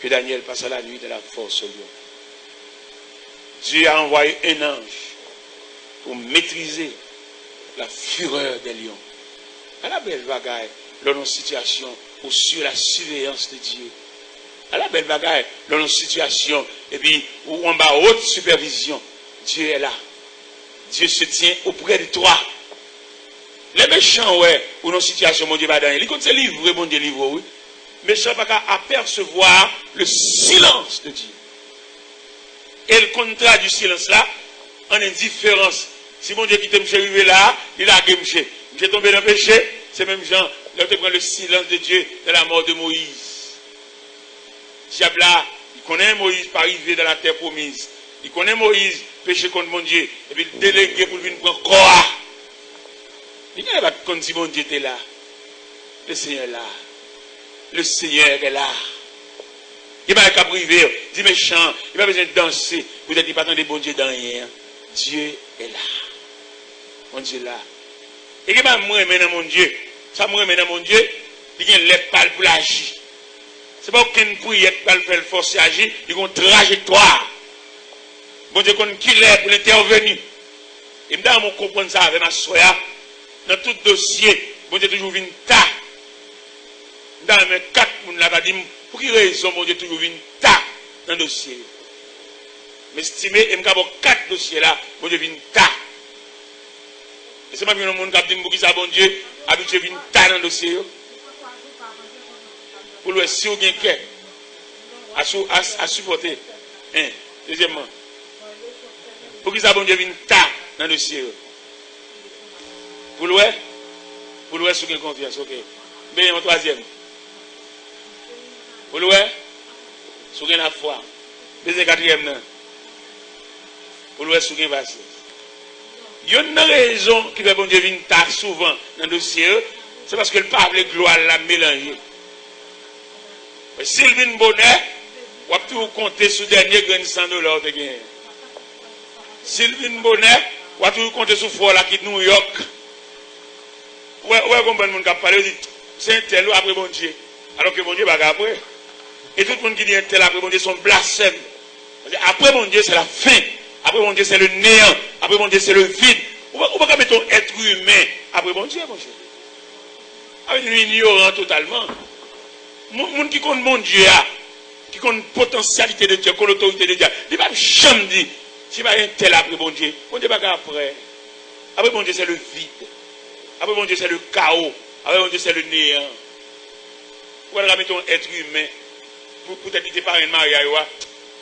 [SPEAKER 1] que Daniel passe la nuit de la force au lion. Dieu a envoyé un ange pour maîtriser la fureur des lions. À la belle bagaille, dans nos situations, ou sur la surveillance de Dieu. À la belle bagaille, dans nos situations, et puis, où on va haute supervision, Dieu est là. Dieu se tient auprès de toi. Les méchants, ouais, ou nos situations, mon Dieu va dans. Il compte se livrer, mon Dieu livre, oui. Méchants pas qu'à apercevoir le silence de Dieu. Et le contrat du silence là, en indifférence. Si mon Dieu qui t'aime arrivé là, il a guémché. J'ai tombé dans le péché, c'est même Jean, là tu prends le silence de Dieu de la mort de Moïse. Diable là, il connaît Moïse pas arrivé dans la terre promise. Il connaît Moïse, péché contre mon Dieu, et puis il délégué pour venir prendre corps. Il n'y a pas comme si mon Dieu était là. Le Seigneur est là. Le Seigneur est là. Il va pas priver, dit méchant, il va besoin de danser. Vous n'êtes pas dans des bons dieux dans rien. Dieu est là. Mon Dieu est là. Et qui va moi dans mon Dieu? Ça moi dans mon Dieu, il y a les pales pour l'agir. Ce n'est pas aucune prière qui va le faire forcer à agir, il y a une trajectoire. Mon Dieu, qui l'est pour l'intervenir. Et maintenant, on comprend ça avec ma soeur. Dans tout dossier, mon Dieu toujours vient ta. Dans mes 4 personnes là, dit pour quelle raison mon Dieu toujours vient ta dans le dossier. Mais estimé, et m'cabo 4 dossiers là, mon Dieu vient ta. Et c'est pas bien le monde qui dit pour qui ça bon Dieu, habitué vient ta dans le dossier. Pour le si ou bien qu'est à supporter. Deuxièmement, pour qui ça bon Dieu vient ta dans le dossier. Pour le sous une confiance, ok. Mais en troisième. Pour le sous une foi. Deuxième, quatrième, non. Pour le sous une patience. Il y a une raison qui fait bon Dieu venir tard souvent dans le dossier, c'est parce que le pape, le gloire l'a mélangé. S'il vient bonheur, tout compter sur dernier grain de $100 de gain. Sylvine Bonnet, ou a tout compter sur Fort là qui New York. Ouais, comme bon monde qui parle, dit c'est un tel après bon Dieu. Alors que bon Dieu va après. Et tout le monde qui dit un tel après bon Dieu sont blasphèmes. Après mon Dieu c'est la fin. Après mon Dieu c'est le néant. Après mon Dieu c'est le vide. On va pas mettre un être humain après mon Dieu, mon cher. Avec une ignorant totalement. Monde qui connaît mon Dieu, qui connaît la potentialité de Dieu, qui connaît l'autorité de Dieu, il ne va jamais dire, si pas un tel après mon Dieu va après. Après mon Dieu c'est le vide. Après mon Dieu c'est le chaos. Après mon Dieu c'est le néant. Ou alors mettons être humain. Pour peut-être que par un mariage,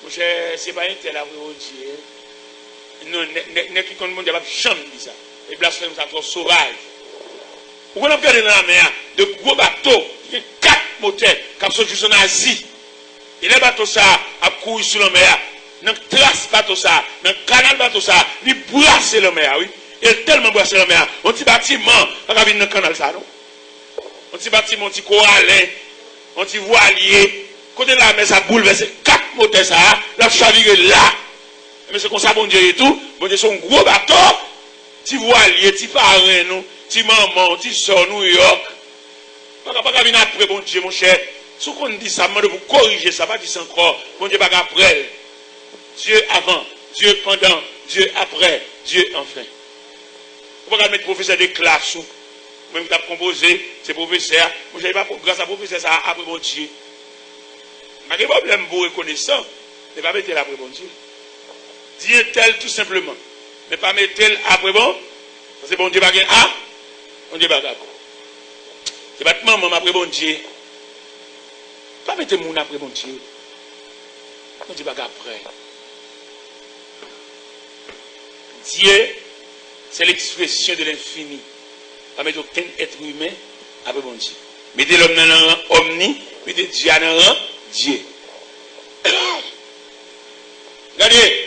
[SPEAKER 1] mon cher, c'est pas un tel après mon Dieu. Non, n'est qui connaît mon Dieu va jamais dire ça. Les blasphèmes ça trop sauvage. Vous pouvez regarder dans la mer de gros bateaux, il y a 4 moteurs qui sont juste en Asie. Et les bateaux ça a couru sur la mer. Dans le trace bateau ça, dans le canal bateau ça, il brasse la mer, oui. Et tellement brasse la mer. On petit bâtiment, on va venir dans le canal ça, non? On petit bâtiment, on petit corallin, on petit voilier. Côté de la mer, ça bouleverse 4 moteurs ça, la chaviré là. Mais c'est comme ça, bon Dieu et tout. Bon Dieu, c'est un gros bateau. Petit voilier, petit parrain, nous. Petit maman, petit soeur, New York. Pas venir après, bon Dieu, mon cher. Ce qu'on dit ça, je vous corriger ça, pas dire ça encore. Bon Dieu, pas après. Dieu avant, Dieu pendant, Dieu après, Dieu enfin. Vous pouvez mettre professeur de classe ou même qui a composé, c'est professeur. Moi, je n'ai pas grâce à professeur, ça après bon Dieu. Mais le problème pour reconnaissant, ne pas mettre après bon Dieu. Dieu tel tout simplement. Mais pas mettre tel après bon. Parce que bon Dieu va gagner A, bon Dieu va gagner. C'est pas maman après bon Dieu. Pas mettre mon après bon Dieu. Bon Dieu va gagner après. Dieu, c'est l'expression de l'infini. Pas mettre aucun être humain après bon Dieu. Mettez l'homme dans un rang omni, mettez Dieu dans un rang Dieu. Regardez.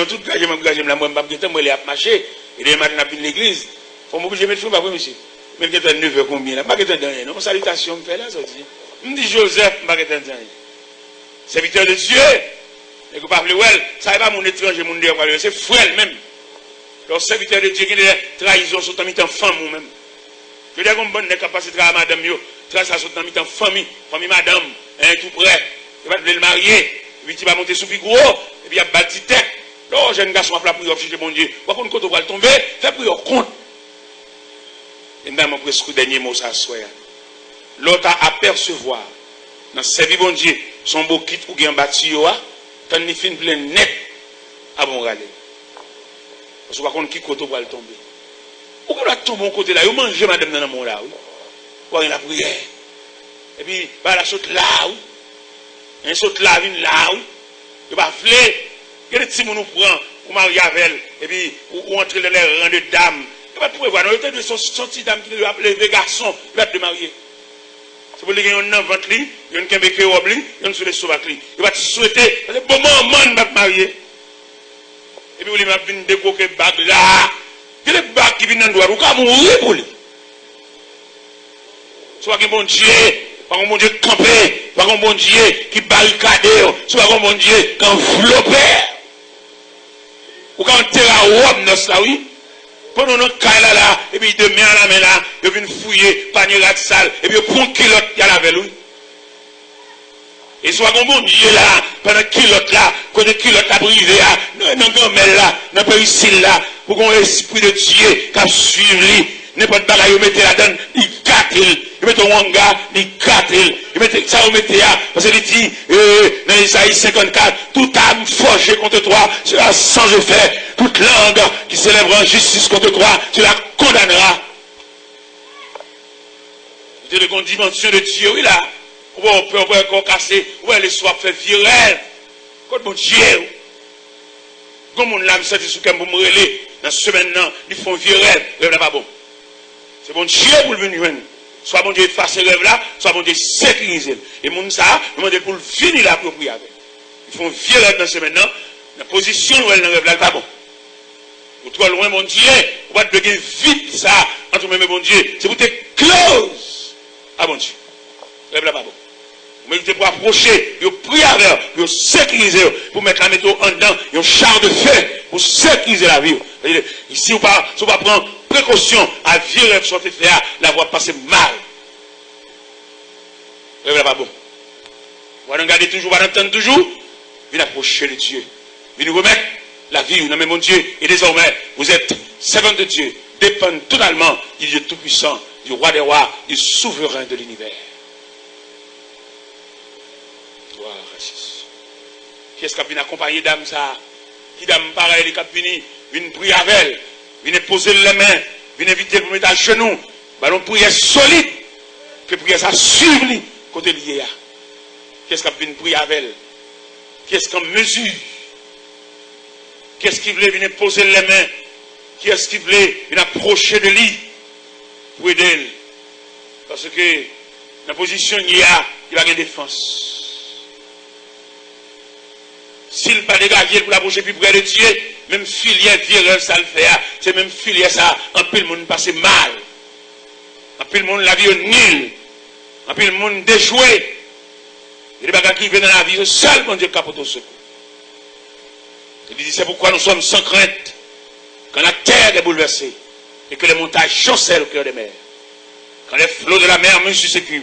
[SPEAKER 1] Tout le je vais marcher. Et les matins, je l'église. Faut m'obliger de mettre pas monsieur. Mais je vais 9 heures combien là? Je vais non, salutation, me fait là, je me dis Joseph, je vais serviteur de Dieu. Et que pas ça n'est pas mon étranger, mon Dieu, c'est frère même. Le serviteur de Dieu qui est trahison sur ta mi-temps femme ou même. Je dis qu'on bonne capacité à madame yo, trahison sur ta mi-temps famille madame, tout près. Il va le marier, et puis tu vas monter sous plus gros, et puis il y a bâti tête. Non, jeune garçon a pour chercher mon Dieu. Par contre, quand on va tomber, fais pour compte. Et maintenant, presque le dernier mot, ça soit. L'autre à apercevoir, dans sa vie, bon Dieu, son beau kit ou bien bâti, quand il finit plein net, à bon râler. Parce que par contre, qui côté va tomber. Ou quand on tombe bon côté là, il mange madame dans le monde là, oui. Ou la prière. Et puis, la saute là, oui. Un saute là, vient là, oui. Il va fler. Il y a des petits qui nous prennent pour marier avec elle. Et puis, ou entrer dans les rangs de dames. Il va pouvoir voir. Il y a son petit dame qui lui appelle les garçons. Il va te marier. C'est pour lui qu'il y a un ventre, il y a un kembe qui est obli, il y a un sur les sauvages. Il va te souhaiter. Parce que bon moment, va te marier. Et puis, il va venir décoquer bague là. Il y a des bagues qui viennent dans le doigt. Il va mourir pour lui. Soit que bon Dieu. Pas un bon Dieu campé, pas un bon Dieu qui barricade, soit un bon Dieu qui enveloppe. Ou quand on terre à Rome, oui. Pendant nos cas là, et puis demain à la main là, il vient fouiller, panier rat sale, et puis il prend kilote, il y a la veloute. Et soit un bon Dieu là, pendant kilote là, quand le kilote a brisé là, dans le gamelle là, dans le péricile là, pour qu'on ait l'esprit de Dieu qui a suivi, n'importe quoi, il mette là-dedans, il gâte, il met un wanga, il gâte, il met ça, il met là, parce qu'il dit, dans Isaïe 54, toute âme forgée contre toi sera sans effet, toute langue qui s'élèvera en justice contre toi, tu la condamneras. C'est une dimension de Dieu, oui là, on peut encore casser, ouais, les soirs fait virel, contre mon Dieu. Comme on l'a mis ça, c'est ce qu'on me relais, dans ce semaine-là, ils font virel, rêve là pas bon. C'est bon Dieu pour le venir. Soit bon Dieu effacer ce rêve là, soit bon Dieu sécuriser. Et mon ça, demande pour le finir l'approprier avec. Ils font virer dans ce maintenant, la position où elle dans le rêve là, pas bon. Ou trop loin, mon Dieu, on va te gagner vite ça, entre même bon Dieu. C'est pour te close. Ah bon Dieu. Rêve là, pas bon. Mais pour approcher, vous priez avec, vous sécuriser, pour mettre la météo en dedans, un char de feu, pour sécuriser la vie. Si vous ne pouvez pas prendre précaution à virer sur cette faire, la voie passer mal. Vous n'est pas bon. Vous regardez toujours, vous entendre toujours, vous approchez de Dieu. Vous nous remettre la vie, non mais mon Dieu, et désormais, vous êtes servant de Dieu, dépendent totalement du Dieu tout-puissant, du roi des rois, du souverain de l'univers. Gloire à Jésus. Qui est-ce qui a venu accompagner dame ça? Qui dame pareil, les capini, vient prier avec elle, vient poser les mains, vient inviter pour mettre à genoux, ballon prière solide, que prière ça suive lui, côté lié là. Qui est-ce qui a venu prier avec elle? Qui est-ce qu'on mesure? Qui est-ce qui voulait venir poser les mains? Qui est-ce qui voulait venir approcher de lui pour aider elle? Parce que dans la position il y a une défense. S'il n'a pas dégagé pour l'approcher plus près de Dieu, même filière virale ça le fait. C'est même filière ça, un peu le monde passe mal. Un peu le monde la vie au nul. Un peu le monde déjoué. Il y a des bagages qui viennent dans la vie, c'est seulement Dieu qui apporte au secours. Il dit, c'est pourquoi nous sommes sans crainte, quand la terre est bouleversée, et que les montagnes chancellent au cœur des mers. Quand les flots de la mer mesurent ses cuves,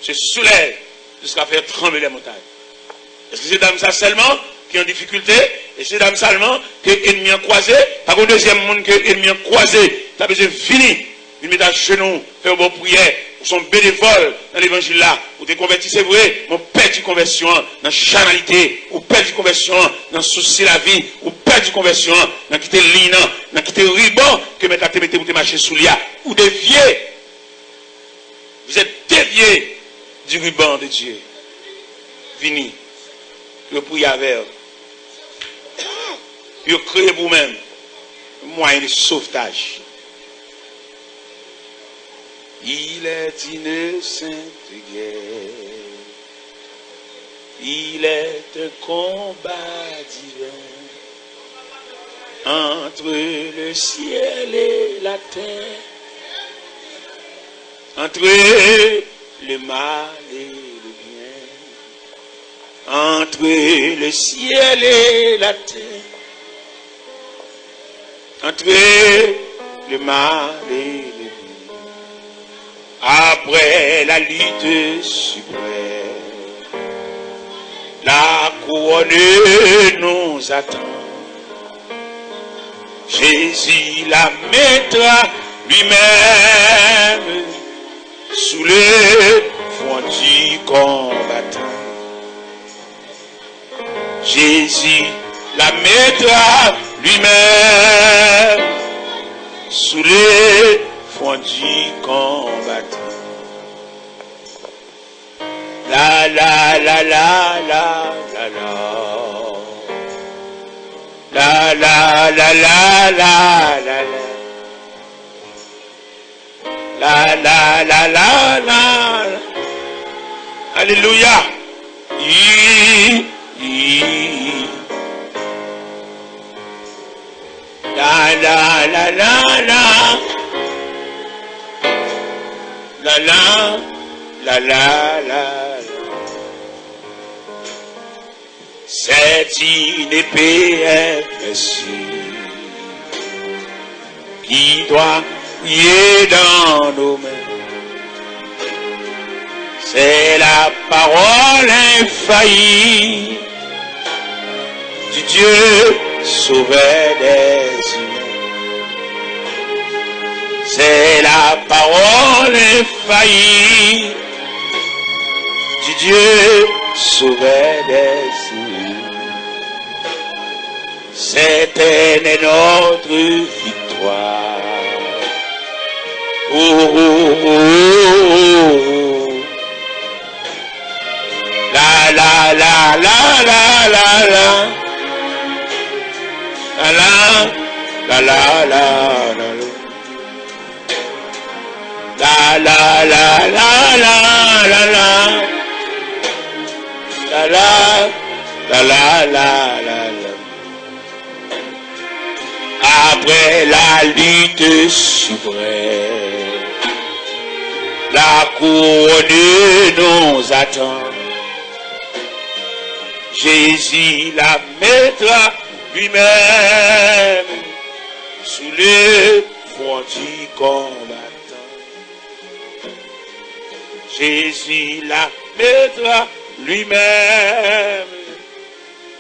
[SPEAKER 1] se soulèvent jusqu'à faire trembler les montagnes. Est-ce que c'est dame ça seulement qui est en difficulté? Et c'est dame seulement que l'ennemi a croisé? Par contre, deuxième monde que l'ennemi a croisé, ça besoin fini. Il met à genoux, fait une bonne prière, ou son bénévole dans l'évangile là, ou te convertis, c'est vrai, mon père du conversion dans la charnalité, ou père du conversion dans le souci de la vie, ou père du conversion dans quitter le ligne, dans quitter le ruban, que mettre à te mettre pour te marcher sous l'ia, ou dévier. Vous êtes déviés du ruban de Dieu. Vini. Le prier avec vous créez vous-même un moyen de sauvetage. Il est une sainte guerre, il est un combat divin entre le ciel et la terre, entre le mal et le bien, entre le ciel et la terre, entre le mal et le bien. Après la lutte suprême, la couronne nous attend. Jésus la mettra lui-même sous le front du combattant. Jésus la mettra lui-même sous le front du combattant. La la la la la la la. La la la la la la la. La la la la la. Alléluia. La la la la la. La la la la la. C'est une épée infléchie qui doit briller dans nos mains. C'est la parole infaillible du Dieu sauveur des humains. C'est la parole infaillible du Dieu sauveur des humains. C'était notre victoire. Oh, oh, oh, oh, oh. La la la la la la la. La la la la la la. La la la la la la la. La la la la la la. Après la lutte suprême, la couronne nous attend. Jésus la mettra lui-même sous les frontières combattants. Jésus la mettra lui-même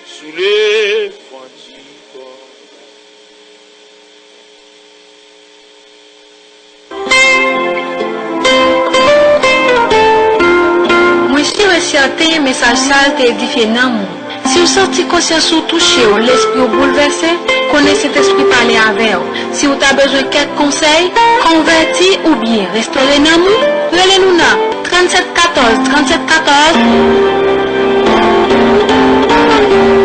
[SPEAKER 1] sous les frontières combattants.
[SPEAKER 3] Moi, je certain message ça t'a édifié dans moi. Si vous sentez conscience ou touché ou l'esprit ou bouleversé, connaissez cet esprit parler avec vous. Si vous avez besoin de quelques conseils, convertis ou bien restaurez dans nous, relez-nous dans 37 14 37 14.